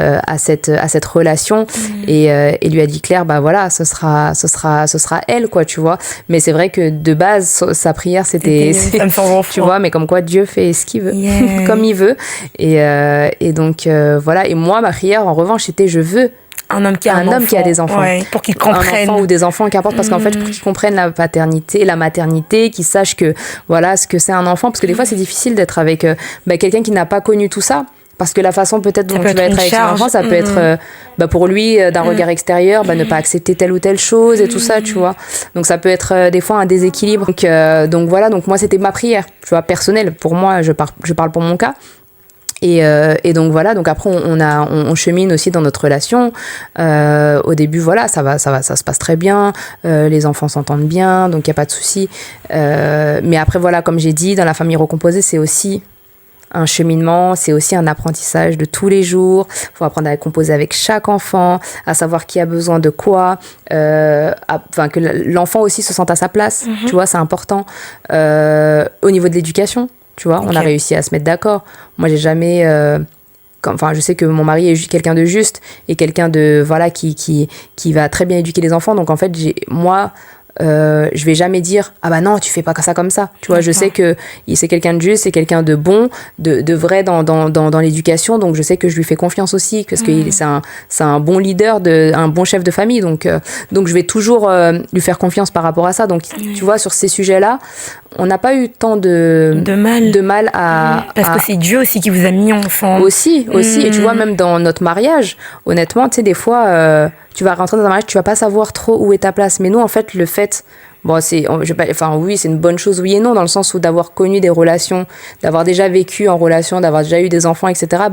relation et lui a dit clair, voilà, ce sera elle, quoi, tu vois. Mais c'est vrai que de base, sa prière, c'était femme sans enfant. Tu vois, mais comme quoi Dieu fait ce qu'il veut, comme il veut. Et donc, voilà. Et moi, ma prière, en revanche, c'était je veux un homme qui a des enfants. Ouais, pour qu'il comprenne. Un enfant ou des enfants, qu'importe. Parce qu'en fait, pour qu'ils comprennent la paternité, la maternité, qu'ils sachent que, voilà, ce que c'est un enfant. Parce que des fois, c'est difficile d'être avec quelqu'un qui n'a pas connu tout ça. Parce que la façon peut-être dont tu vas être avec ton enfant, ça peut être pour lui, d'un regard extérieur, ne pas accepter telle ou telle chose et tout ça, tu vois. Donc ça peut être des fois un déséquilibre. Donc voilà, donc moi c'était ma prière, tu vois, personnelle. Pour moi, je parle pour mon cas. Et donc voilà, donc après on chemine aussi dans notre relation. Au début voilà, ça se passe très bien, les enfants s'entendent bien, donc il y a pas de souci. Mais après voilà, comme j'ai dit, dans la famille recomposée, c'est aussi un cheminement, c'est aussi un apprentissage de tous les jours. Il faut apprendre à composer avec chaque enfant, à savoir qui a besoin de quoi, que l'enfant aussi se sente à sa place, tu vois, c'est important. Au niveau de l'éducation, tu vois, on a réussi à se mettre d'accord. Moi, j'ai jamais... je sais que mon mari est quelqu'un de juste et quelqu'un de... Voilà, qui va très bien éduquer les enfants. Donc, en fait, je vais jamais dire non, tu fais pas ça comme ça, tu vois. Je sais que c'est quelqu'un de juste, c'est quelqu'un de bon, de vrai dans l'éducation, donc je sais que je lui fais confiance aussi parce que c'est un bon leader, un bon chef de famille, donc je vais toujours lui faire confiance par rapport à ça. Donc tu vois, sur ces sujets-là, on n'a pas eu tant de mal à... Parce que c'est Dieu aussi qui vous a mis ensemble. Aussi. Et tu vois, même dans notre mariage, honnêtement, tu sais, des fois, tu vas rentrer dans un mariage, tu vas pas savoir trop où est ta place. Mais nous, en fait, le fait... oui, c'est une bonne chose, oui et non, dans le sens où d'avoir connu des relations, d'avoir déjà vécu en relation, d'avoir déjà eu des enfants, etc.,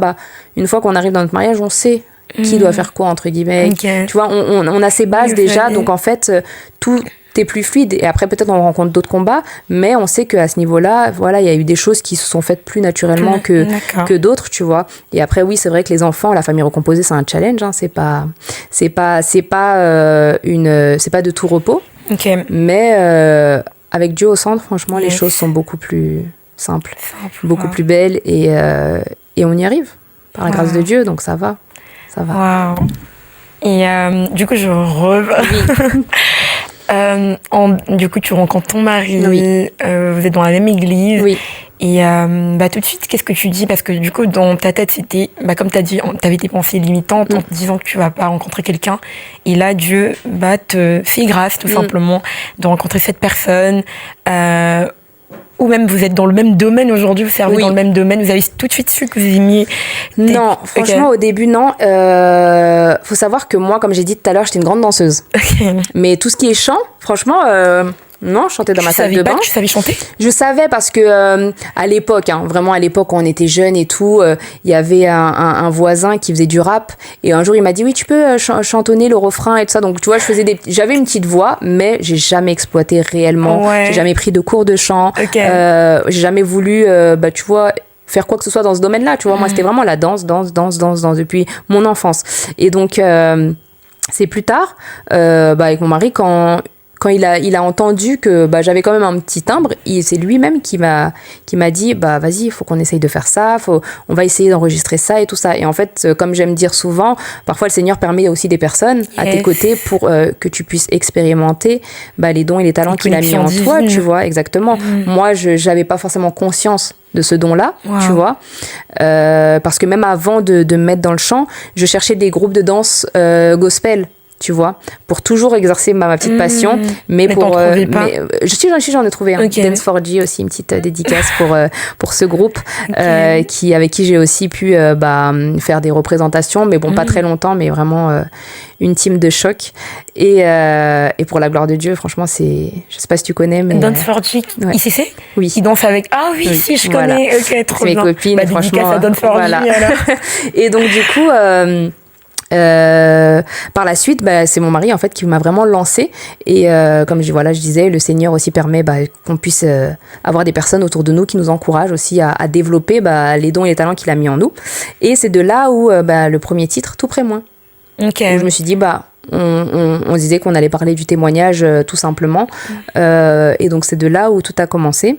une fois qu'on arrive dans notre mariage, on sait qui doit faire quoi, entre guillemets. Tu vois, on a ces bases déjà, donc en fait, tout... t'es plus fluide et après peut-être on rencontre d'autres combats, mais on sait qu'à ce niveau-là, voilà, il y a eu des choses qui se sont faites plus naturellement que d'autres, tu vois. Et après oui, c'est vrai que les enfants, la famille recomposée, c'est un challenge, hein, c'est pas de tout repos. Mais avec Dieu au centre, franchement, les choses sont beaucoup plus simples, beaucoup plus belles et on y arrive par la grâce de Dieu, donc ça va. Wow. Et du coup, du coup, tu rencontres ton mari, vous êtes dans la même église. Oui. Et tout de suite, qu'est-ce que tu dis? Parce que du coup, dans ta tête, c'était, comme tu as dit, tu avais tes pensées limitantes en te disant que tu vas pas rencontrer quelqu'un. Et là, Dieu te fait grâce, tout simplement, de rencontrer cette personne. Ou même vous êtes dans le même domaine aujourd'hui, vous servez dans le même domaine, vous avez tout de suite su que vous aimiez... Non, franchement, au début, non. Faut savoir que moi, comme j'ai dit tout à l'heure, j'étais une grande danseuse. Mais tout ce qui est chant, franchement... Non, je chantais dans ma salle de bain. Tu savais chanter? Je savais parce que à l'époque, vraiment à l'époque quand on était jeunes et tout, il y avait un voisin qui faisait du rap et un jour il m'a dit oui tu peux chantonner le refrain et tout ça. Donc tu vois, j'avais une petite voix, mais j'ai jamais exploité réellement. J'ai jamais pris de cours de chant. J'ai jamais voulu, tu vois, faire quoi que ce soit dans ce domaine-là. Tu vois, moi c'était vraiment la danse depuis mon enfance. Et donc c'est plus tard, avec mon mari quand il a entendu que j'avais quand même un petit timbre, c'est lui-même qui m'a dit vas-y, il faut qu'on essaye de faire ça, on va essayer d'enregistrer ça et tout ça. Et en fait, comme j'aime dire souvent, parfois le Seigneur permet aussi des personnes à tes côtés pour que tu puisses expérimenter les dons et les talents qu'il a mis en toi, tu vois, exactement. Moi, j'avais pas forcément conscience de ce don-là, tu vois, parce que même avant de me mettre dans le chant, je cherchais des groupes de danse gospel. tu vois, pour toujours exercer ma petite passion, mais pour j'en ai trouvé un. Dance4J aussi, une petite dédicace pour ce groupe avec qui j'ai aussi pu faire des représentations, mais bon, pas très longtemps, mais vraiment une team de choc. Et pour la gloire de Dieu, franchement, je sais pas si tu connais, mais Dance4J, ICC, oui, ils dansent avec si je connais. Ok, trop bien. Mes copines, franchement, à Dance4J, voilà. Et donc du coup par la suite, c'est mon mari en fait qui m'a vraiment lancée, et comme je disais, le Seigneur aussi permet qu'on puisse avoir des personnes autour de nous qui nous encouragent aussi à développer les dons et les talents qu'il a mis en nous. Et c'est de là où le premier titre, Tout près moi, où je me suis dit on disait qu'on allait parler du témoignage tout simplement, et donc c'est de là où tout a commencé.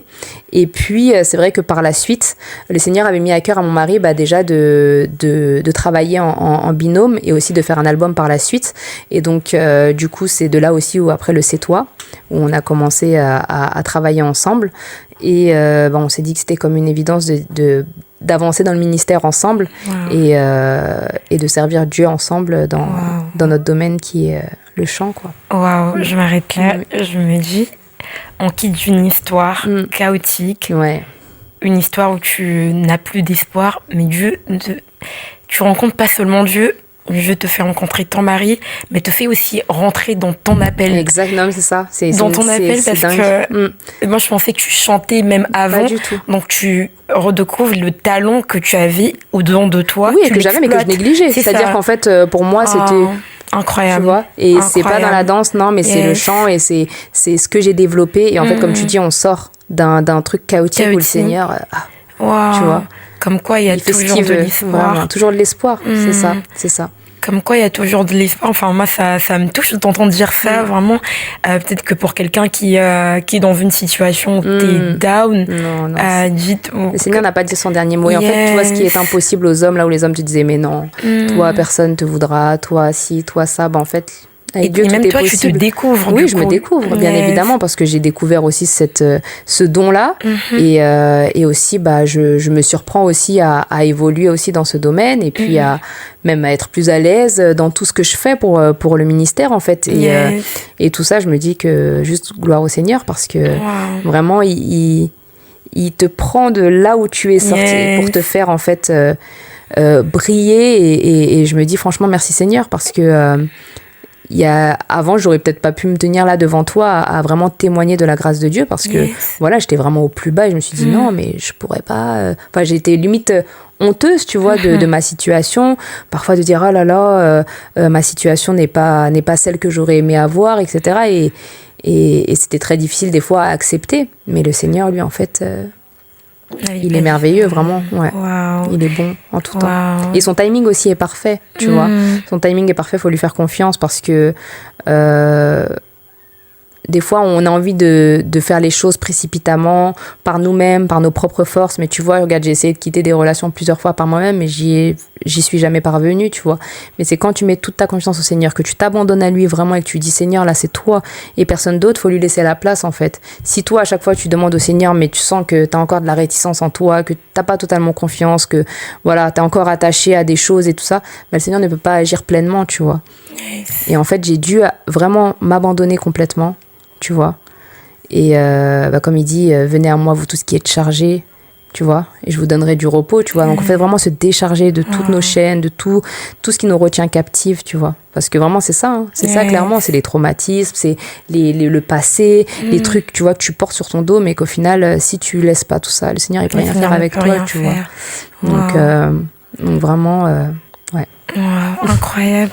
Et puis c'est vrai que par la suite le Seigneur avait mis à cœur à mon mari déjà de travailler en binôme, et aussi de faire un album par la suite. Et donc du coup c'est de là aussi où après le C'est toi, où on a commencé à travailler ensemble. Et on s'est dit que c'était comme une évidence d'avancer dans le ministère ensemble, et de servir Dieu ensemble dans notre domaine qui est le chant, quoi. Waouh, je m'arrête là. Je me dis, on quitte une histoire chaotique, une histoire où tu n'as plus d'espoir, mais tu rencontres pas seulement Dieu. Dieu te fait rencontrer ton mari, mais te fait aussi rentrer dans ton appel. Exactement, c'est ça. Dans ton appel, parce que moi, je pensais que tu chantais même avant. Pas du tout. Donc, tu redécouvres le talent que tu avais au-dedans de toi. Oui, et que j'avais, mais que je négligeais. C'est-à-dire qu'en fait, pour moi, c'était... Incroyable. Tu vois, et c'est pas dans la danse, non, mais c'est le chant, et c'est ce que j'ai développé. Et en fait, comme tu dis, on sort d'un truc chaotique où le Seigneur... tu vois. Comme quoi, il y a toujours de l'espoir. Vraiment, toujours de l'espoir, c'est ça. Comme quoi, il y a toujours de l'espoir. Enfin, moi, ça me touche de t'entendre dire ça, vraiment. Peut-être que pour quelqu'un qui est dans une situation où t'es down, le Seigneur n'a pas dit son dernier mot. Et en fait, tu vois, ce qui est impossible aux hommes, là où les hommes te disaient, mais non, toi, personne te voudra, toi, ci, toi, ça, en fait... Et Dieu, même toi, tu te découvres. Oui, je me découvre, bien évidemment, parce que j'ai découvert aussi ce don-là. Et aussi, je me surprends aussi à évoluer aussi dans ce domaine, et puis même à être plus à l'aise dans tout ce que je fais pour le ministère, en fait. Et tout ça, je me dis que juste gloire au Seigneur, parce que vraiment, il te prend de là où tu es sorti pour te faire, en fait, briller. Et je me dis franchement, merci Seigneur, parce que... avant, j'aurais peut-être pas pu me tenir là devant toi à vraiment témoigner de la grâce de Dieu, parce que j'étais vraiment au plus bas, et je me suis dit non, mais je pourrais pas. Enfin, j'étais limite honteuse, tu vois, de ma situation, parfois de dire oh là là, ma situation n'est pas celle que j'aurais aimé avoir, etc. Et c'était très difficile des fois à accepter, mais le Seigneur, lui, en fait. Il est merveilleux, vraiment. Il est bon en tout temps. Et son timing aussi est parfait, tu vois. Son timing est parfait, il faut lui faire confiance, parce que des fois, on a envie de faire les choses précipitamment, par nous-mêmes, par nos propres forces. Mais tu vois, regarde, j'ai essayé de quitter des relations plusieurs fois par moi-même, mais j'y suis jamais parvenue, tu vois. Mais c'est quand tu mets toute ta confiance au Seigneur, que tu t'abandonnes à lui vraiment, et que tu dis, Seigneur, là, c'est toi et personne d'autre, faut lui laisser la place, en fait. Si toi, à chaque fois, tu demandes au Seigneur, mais tu sens que t'as encore de la réticence en toi, que t'as pas totalement confiance, que, voilà, t'es encore attaché à des choses et tout ça, le Seigneur ne peut pas agir pleinement, tu vois. Et en fait, j'ai dû vraiment m'abandonner complètement, tu vois. Et comme il dit, venez à moi, vous tous qui êtes chargés, tu vois, et je vous donnerai du repos, tu vois. Donc en fait, vraiment se décharger de toutes nos chaînes, de tout ce qui nous retient captifs, tu vois. Parce que vraiment, c'est ça, hein. C'est ça, clairement, c'est les traumatismes, c'est le passé, les trucs, tu vois, que tu portes sur ton dos, mais qu'au final, si tu laisses pas tout ça, le Seigneur, il peut rien faire avec toi, tu vois. Donc vraiment, ouais. Wow, incroyable.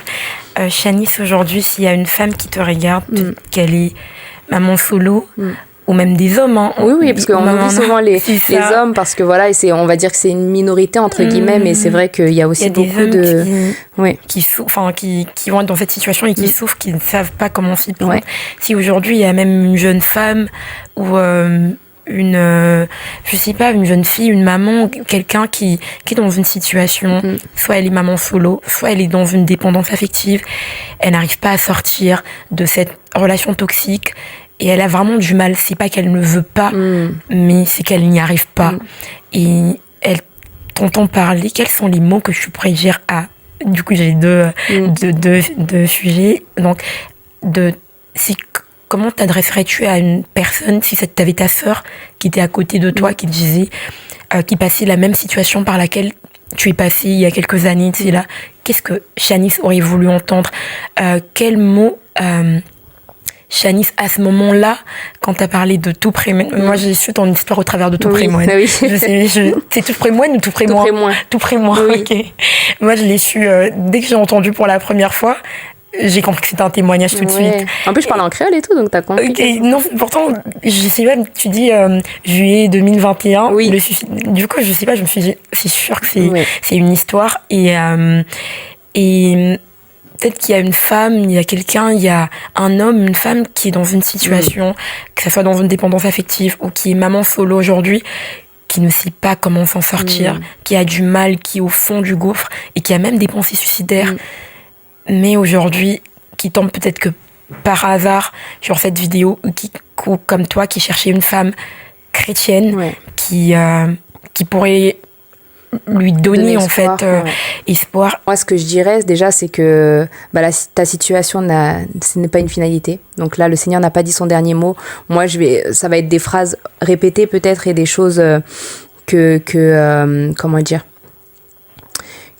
Shanice, aujourd'hui, s'il y a une femme qui te regarde, qu'elle est maman solo, ou même des hommes, hein. Oui, parce qu'on oublie souvent les hommes, parce que voilà, on va dire que c'est une minorité entre guillemets, mais c'est vrai qu'il y a aussi beaucoup de qui souffrent, qui vont être dans cette situation et qui souffrent, qui ne savent pas comment s'y prendre. Si aujourd'hui il y a même une jeune femme ou une jeune fille, une maman, quelqu'un qui est dans une situation, soit elle est maman solo, soit elle est dans une dépendance affective, elle n'arrive pas à sortir de cette relation toxique, et elle a vraiment du mal. C'est pas qu'elle ne veut pas, mais c'est qu'elle n'y arrive pas. Et elle t'entend parler. Quels sont les mots que tu pourrais dire à du coup, j'ai deux sujets. Donc, comment t'adresserais-tu à une personne si t'avais ta sœur qui était à côté de toi, qui te disait, qui passait la même situation par laquelle tu es passée il y a quelques années, tu sais, là, qu'est-ce que Shanice aurait voulu entendre? Quels mots Shanice, à ce moment-là, quand t'as parlé de tout près, moi j'ai su ton histoire au travers de tout près moine. Oui. C'est tout près moine ou tout près moi? Tout près moi, oui. Ok. Moi je l'ai su dès que j'ai entendu pour la première fois. J'ai compris que c'était un témoignage tout de suite. En plus, je parle en créole et tout, donc t'as compris. Okay. Non, pourtant, je sais même, tu dis juillet 2021. Oui. Du coup, je sais pas, je me suis dit, c'est sûr que c'est une histoire. Et peut-être qu'il y a une femme, il y a quelqu'un, il y a un homme, une femme qui est dans une situation, que ce soit dans une dépendance affective ou qui est maman solo aujourd'hui, qui ne sait pas comment s'en sortir, qui a du mal, qui est au fond du gouffre et qui a même des pensées suicidaires. Mais aujourd'hui, qui tombe peut-être que par hasard sur cette vidéo, ou comme toi, qui cherchait une femme chrétienne, qui pourrait lui donner en espoir, fait espoir. Moi, ce que je dirais déjà, c'est que ta situation ce n'est pas une finalité. Donc là, le Seigneur n'a pas dit son dernier mot. Moi, ça va être des phrases répétées peut-être et des choses comment dire,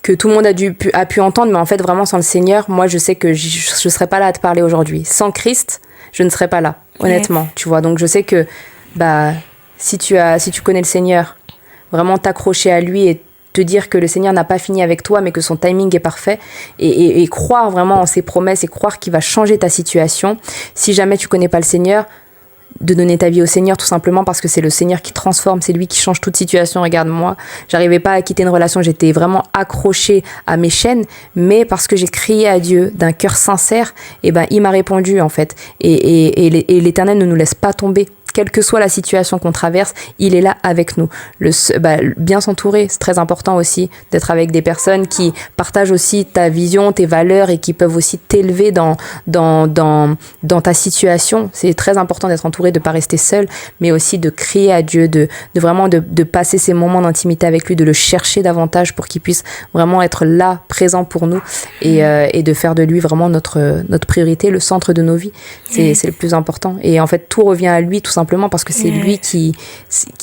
que tout le monde a pu entendre, mais en fait, vraiment, sans le Seigneur, moi, je sais que je serais pas là à te parler aujourd'hui. Sans Christ, je ne serais pas là, honnêtement, tu vois. Donc, je sais que, si tu connais le Seigneur, vraiment t'accrocher à lui et te dire que le Seigneur n'a pas fini avec toi, mais que son timing est parfait, et croire vraiment en ses promesses et croire qu'il va changer ta situation. Si jamais tu connais pas le Seigneur, de donner ta vie au Seigneur, tout simplement parce que c'est le Seigneur qui transforme, c'est lui qui change toute situation. Regarde-moi, j'arrivais pas à quitter une relation, j'étais vraiment accrochée à mes chaînes, mais parce que j'ai crié à Dieu d'un cœur sincère, il m'a répondu en fait, et l'Éternel ne nous laisse pas tomber. Quelle que soit la situation qu'on traverse, il est là avec nous. Bien s'entourer, c'est très important aussi, d'être avec des personnes qui partagent aussi ta vision, tes valeurs et qui peuvent aussi t'élever dans ta situation. C'est très important d'être entouré, de ne pas rester seul, mais aussi de crier à Dieu, de vraiment de passer ces moments d'intimité avec lui, de le chercher davantage pour qu'il puisse vraiment être là, présent pour nous et de faire de lui vraiment notre priorité, le centre de nos vies. C'est le plus important. Et en fait, tout revient à lui, tout simplement, parce que c'est lui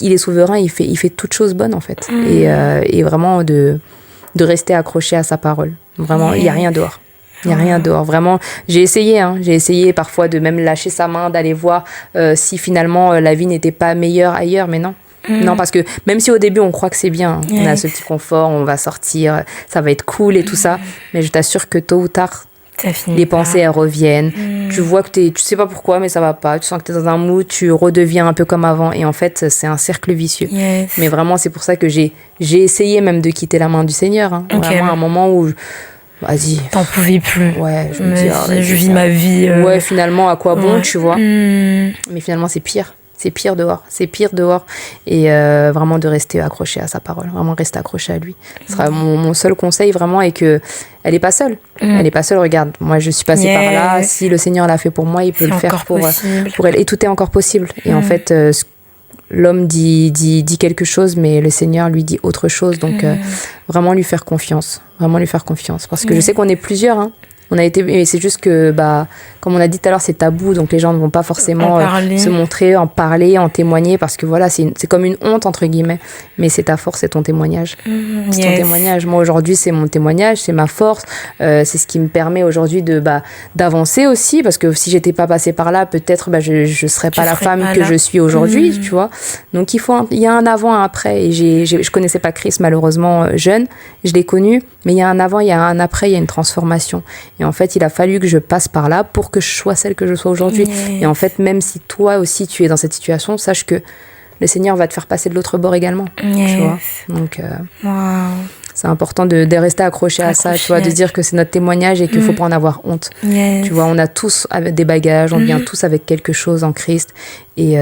il est souverain, il fait toutes choses bonnes en fait, et vraiment de rester accroché à sa parole. Vraiment, il y a rien dehors. Il n'y a rien dehors. Vraiment, j'ai essayé parfois de même lâcher sa main, d'aller voir si finalement la vie n'était pas meilleure ailleurs, mais non. Non, parce que même si au début on croit que c'est bien, on a ce petit confort, on va sortir, ça va être cool et tout ça, mais je t'assure que tôt ou tard, les pensées elles reviennent, tu vois que tu sais pas pourquoi mais ça va pas, tu sens que t'es dans un mood, tu redeviens un peu comme avant, et en fait c'est un cercle vicieux. Mais vraiment c'est pour ça que j'ai essayé même de quitter la main du Seigneur, hein. Vraiment un moment où vas-y, t'en pouvais plus, je me dis je vis ma vie, finalement à quoi bon, tu vois. Mais finalement c'est pire dehors, et vraiment de rester accroché à sa parole, vraiment rester accroché à lui. Ce sera mon seul conseil vraiment, et que elle est pas seule. Elle est pas seule, regarde, moi je suis passée par là, si le Seigneur l'a fait pour moi, il peut le faire pour elle, et tout est encore possible. Et en fait l'homme dit quelque chose, mais le Seigneur lui dit autre chose, donc vraiment lui faire confiance, parce que je sais qu'on est plusieurs, hein. On a été, mais c'est juste que, comme on a dit tout à l'heure, c'est tabou, donc les gens ne vont pas forcément se montrer, en parler, en témoigner, parce que voilà, c'est comme une honte, entre guillemets. Mais c'est ta force, c'est ton témoignage. C'est ton témoignage. Moi, aujourd'hui, c'est mon témoignage, c'est ma force. C'est ce qui me permet aujourd'hui d'avancer aussi, parce que si j'étais pas passée par là, peut-être je serais pas la femme que je suis aujourd'hui, tu vois. Donc il y a un avant, un après. Et je connaissais pas Chris, malheureusement, jeune. Je l'ai connu, mais il y a un avant, il y a un après, il y a une transformation. Et en fait, il a fallu que je passe par là pour que je sois celle que je sois aujourd'hui. Et en fait, même si toi aussi tu es dans cette situation, sache que le Seigneur va te faire passer de l'autre bord également. Tu vois. Donc, c'est important de rester accroché à ça, tu vois, de dire que c'est notre témoignage et qu'il ne faut pas en avoir honte. Tu vois, on a tous des bagages, on vient tous avec quelque chose en Christ. Et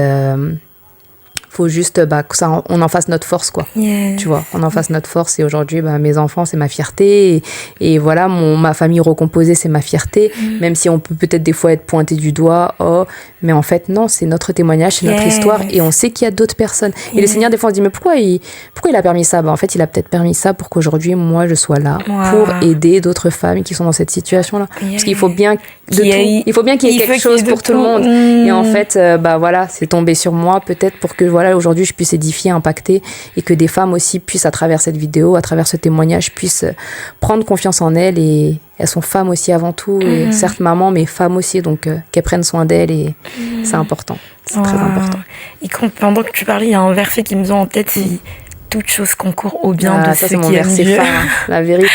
faut juste que ça, on en fasse notre force, quoi. Tu vois, on en fasse notre force. Et aujourd'hui, mes enfants, c'est ma fierté. Et voilà, ma famille recomposée, c'est ma fierté. Même si on peut peut-être des fois être pointé du doigt. Mais en fait, non, c'est notre témoignage, c'est notre histoire. Et on sait qu'il y a d'autres personnes. Et le Seigneur, des fois, on se dit, mais pourquoi il a permis ça? En fait, il a peut-être permis ça pour qu'aujourd'hui, moi, je sois là pour aider d'autres femmes qui sont dans cette situation-là. Parce qu'il faut bien qu'il y ait quelque chose pour tout le monde. Et en fait, voilà, c'est tombé sur moi peut-être pour que voilà, aujourd'hui je puisse édifier, impacter et que des femmes aussi puissent à travers cette vidéo, à travers ce témoignage, puissent prendre confiance en elles. Et elles sont femmes aussi avant tout, et certes maman, mais femmes aussi, donc qu'elles prennent soin d'elles et c'est important, c'est très important. Et pendant que tu parlais, il y a un verset qui me vient en tête, c'est toute chose concourt au bien de ceux qui aiment Dieu. Ça, c'est mon verset phare, la vérité.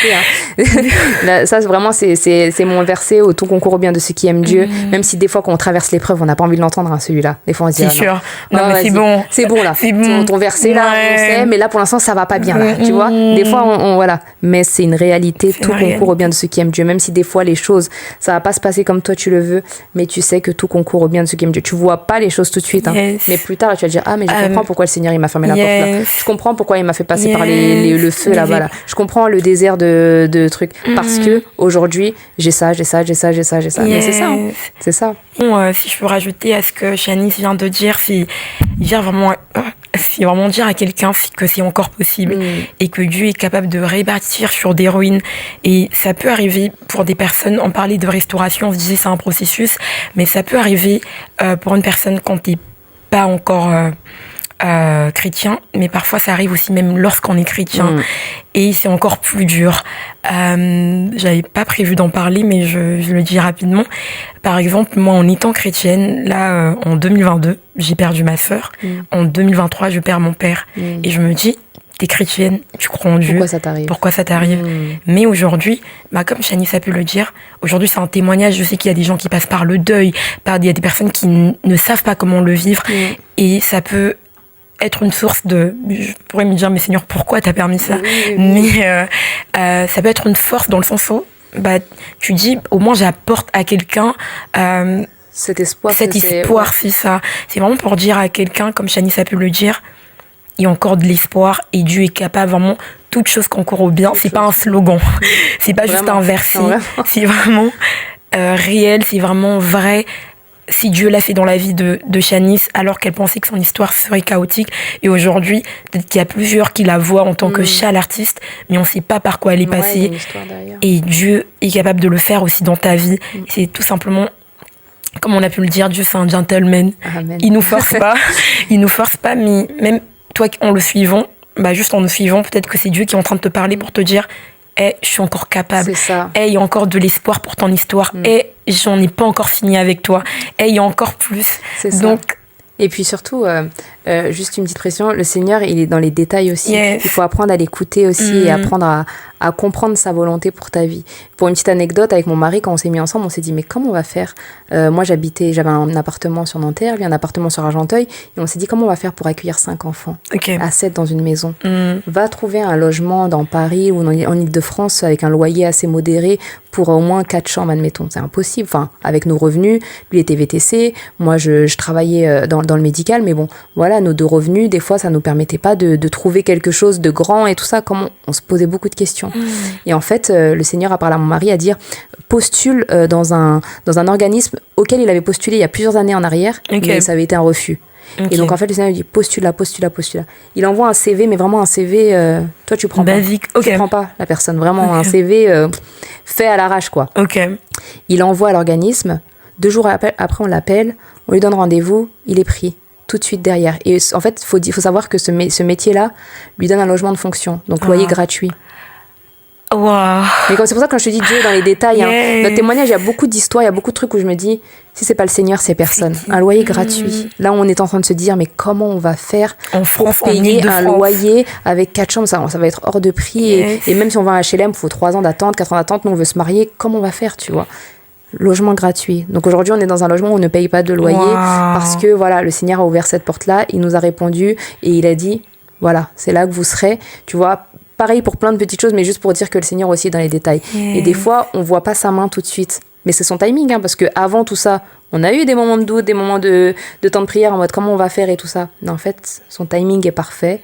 Ça, vraiment, c'est mon verset, tout concourt au bien de ceux qui aiment Dieu. Même si des fois, quand on traverse l'épreuve, on n'a pas envie de l'entendre, celui-là. Des fois, on se dit, c'est sûr. Non, mais c'est bon. C'est bon, là. C'est bon. Ton verset, là, on sait, mais là, pour l'instant, ça va pas bien, là. Tu vois? Des fois, voilà. Mais c'est une réalité, tout concourt au bien de ceux qui aiment Dieu. Même si des fois, les choses, ça va pas se passer comme toi, tu le veux, mais tu sais que tout concourt au bien de ceux qui aiment Dieu. Tu vois pas les choses tout de suite, mais plus tard, tu vas dire, mais je comprends pourquoi le Seigneur, il m'a fermé la porte, là. Je comprends pourquoi il m'a fait passer par le feu là-bas. Là. Je comprends le désert de trucs. Parce que aujourd'hui, j'ai ça. Mais c'est ça. C'est ça. Bon, si je peux rajouter à ce que Shanice vient de dire, c'est vraiment dire à quelqu'un que c'est encore possible et que Dieu est capable de rebâtir sur des ruines. Et ça peut arriver pour des personnes, on parlait de restauration, on se disait c'est un processus, mais ça peut arriver pour une personne quand t'es pas encore chrétien, mais parfois ça arrive aussi même lorsqu'on est chrétien et c'est encore plus dur. J'avais pas prévu d'en parler, mais je le dis rapidement. Par exemple, moi en étant chrétienne, là en 2022, j'ai perdu ma sœur. En 2023, je perds mon père. Et je me dis, t'es chrétienne, tu crois en Dieu. Pourquoi ça t'arrive Mais aujourd'hui, comme Shanice a pu le dire, aujourd'hui c'est un témoignage. Je sais qu'il y a des gens qui passent par le deuil, il y a des personnes qui ne savent pas comment le vivre. Et ça peut être une source je pourrais me dire, mais Seigneur, pourquoi t'as permis ça? Mais ça peut être une force dans le sens où tu dis, au moins j'apporte à quelqu'un cet espoir, c'est ça. C'est vraiment pour dire à quelqu'un, comme Shanice a pu le dire, il y a encore de l'espoir et Dieu est capable vraiment toute chose concourt au bien. C'est pas un slogan, c'est pas juste un verset, c'est vraiment réel, c'est vraiment vrai. Si Dieu l'a fait dans la vie de Shanice, alors qu'elle pensait que son histoire serait chaotique, et aujourd'hui, peut-être qu'il y a plusieurs qui la voient en tant que l'artiste, mais on ne sait pas par quoi elle est passée. Et Dieu est capable de le faire aussi dans ta vie. C'est tout simplement, comme on a pu le dire, Dieu c'est un gentleman. Amen. Il nous force pas, mais même toi en le suivant, juste en nous suivant, peut-être que c'est Dieu qui est en train de te parler pour te dire, je suis encore capable. Il y a encore de l'espoir pour ton histoire. J'en ai pas encore fini avec toi. Il y a encore plus. Donc, et puis surtout, juste une petite pression, le Seigneur, il est dans les détails aussi. Il faut apprendre à l'écouter aussi et apprendre à comprendre sa volonté pour ta vie. Pour une petite anecdote, avec mon mari, quand on s'est mis ensemble, on s'est dit, mais comment on va faire? Moi, j'avais un appartement sur Nanterre, lui un appartement sur Argenteuil, et on s'est dit, comment on va faire pour accueillir 5 enfants à 7 dans une maison? Va trouver un logement dans Paris ou en Île-de-France avec un loyer assez modéré pour au moins 4 chambres, admettons. C'est impossible. Enfin, avec nos revenus, lui était VTC, moi, je travaillais dans le médical, mais bon, voilà, nos 2 revenus, des fois, ça nous permettait pas de trouver quelque chose de grand et tout ça, comme on se posait beaucoup de questions. Et en fait, le Seigneur a parlé à mon mari à dire, postule dans un organisme auquel il avait postulé il y a plusieurs années en arrière, mais ça avait été un refus. Et donc en fait le Seigneur lui dit postule là. Il envoie un CV, mais vraiment un CV, toi tu prends basique. Tu prends pas la personne, vraiment un CV fait à l'arrache quoi. Il envoie à l'organisme, 2 jours après on l'appelle, on lui donne rendez-vous, il est pris tout de suite derrière. Et en fait il faut savoir que ce métier-là lui donne un logement de fonction, donc loyer gratuit. Wow. Mais c'est pour ça que quand je te dis Dieu dans les détails, notre témoignage, il y a beaucoup d'histoires, il y a beaucoup de trucs où je me dis, si c'est pas le Seigneur, c'est personne. Un loyer gratuit. Là, on est en train de se dire, mais comment on va faire pour payer un loyer avec 4 chambres, ça va être hors de prix. Et même si on va à un HLM, il faut 3 ans d'attente, 4 ans d'attente, nous on veut se marier, comment on va faire, tu vois? Logement gratuit. Donc aujourd'hui, on est dans un logement où on ne paye pas de loyer parce que voilà, le Seigneur a ouvert cette porte-là, il nous a répondu et il a dit, voilà, c'est là que vous serez, tu vois. Pareil pour plein de petites choses, mais juste pour dire que le Seigneur aussi est dans les détails. Et des fois, on voit pas sa main tout de suite. Mais c'est son timing, parce que avant tout ça, On a eu des moments de doute, des moments de temps de prière en mode comment on va faire et tout ça. Mais en fait, son timing est parfait.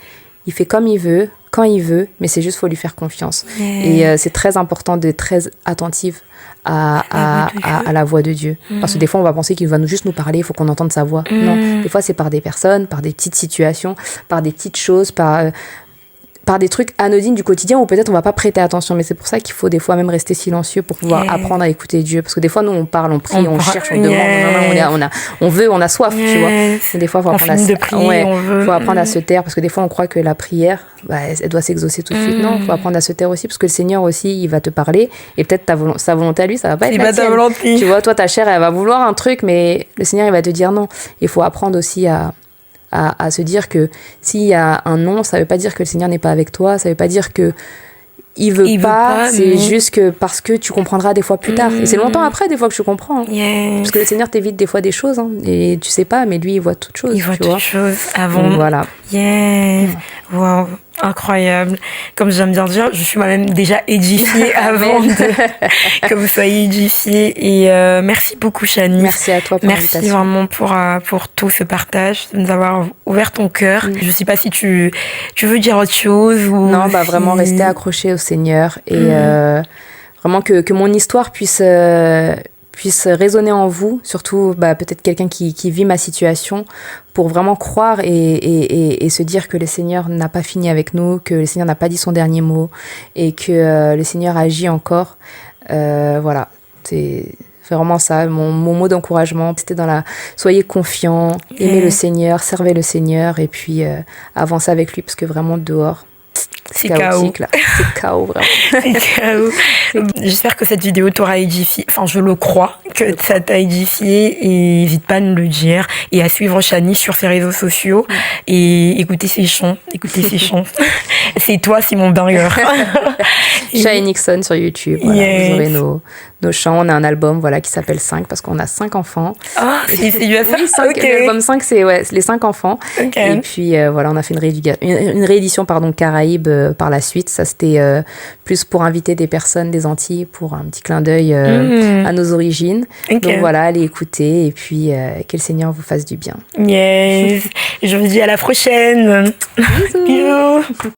Il fait comme il veut, quand il veut, mais c'est juste faut lui faire confiance. Et c'est très important d'être très attentive à la voix de Dieu. Parce que des fois, on va penser qu'il va juste nous parler, il faut qu'on entende sa voix. Non, des fois, c'est par des personnes, par des petites situations, par des petites choses, par des trucs anodines du quotidien où peut-être on va pas prêter attention, mais c'est pour ça qu'il faut des fois même rester silencieux pour pouvoir apprendre à écouter Dieu, parce que des fois nous on parle, on prie, on cherche, on demande, on a soif, tu vois. Mais des fois faut apprendre à se taire, parce que des fois on croit que la prière elle doit s'exaucer tout de suite. Non, faut apprendre à se taire aussi, parce que le Seigneur aussi il va te parler, et peut-être sa volonté à lui ça va pas être la tienne. Tu vois, toi ta chair elle va vouloir un truc, mais le Seigneur il va te dire non. Il faut apprendre aussi à se dire que s'il y a un non, ça veut pas dire que le Seigneur n'est pas avec toi, ça veut pas dire que il veut pas, c'est juste que parce que tu comprendras des fois plus tard. Et c'est longtemps après des fois que je comprends. Parce que le Seigneur t'évite des fois des choses, et tu sais pas, mais lui il voit toutes choses. Il voit toutes choses avant. Donc, voilà. Wow. Incroyable. Comme j'aime bien dire, je suis moi-même déjà édifiée avant que vous soyez édifiée. Et merci beaucoup, Shanice. Merci à toi pour l'invitation. Merci vraiment pour tout ce partage, de nous avoir ouvert ton cœur. Je ne sais pas si tu veux dire autre chose ou... Non, vraiment rester accroché au Seigneur et vraiment que mon histoire puisse résonner en vous, surtout peut-être quelqu'un qui vit ma situation, pour vraiment croire et se dire que le Seigneur n'a pas fini avec nous, que le Seigneur n'a pas dit son dernier mot, et que le Seigneur agit encore. Voilà, c'est vraiment ça, mon mot d'encouragement. C'était soyez confiants, aimez le Seigneur, servez le Seigneur, et puis avancez avec lui, parce que vraiment dehors, c'est chaotique, là. C'est chaos, vraiment. C'est chaos. J'espère que cette vidéo t'aura édifié. Enfin, je le crois que ça t'a édifié. Et n'hésite pas à nous le dire. Et à suivre Shanice sur ses réseaux sociaux. Et écouter ses chants. C'est toi, Simon Burger. Sha et Nixon sur YouTube. Voilà, vous aurez nos chants. On a un album qui s'appelle 5 parce qu'on a 5 enfants. Ah, c'est dû à ça? Oui, 5. Okay. L'album 5, c'est les 5 enfants. Okay. Et puis, on a fait une réédition Caraïbes par la suite. Ça, c'était plus pour inviter des personnes des Antilles pour un petit clin d'œil à nos origines. Okay. Donc voilà, allez écouter et puis que le Seigneur vous fasse du bien. Yes. Je vous dis à la prochaine. Bisous.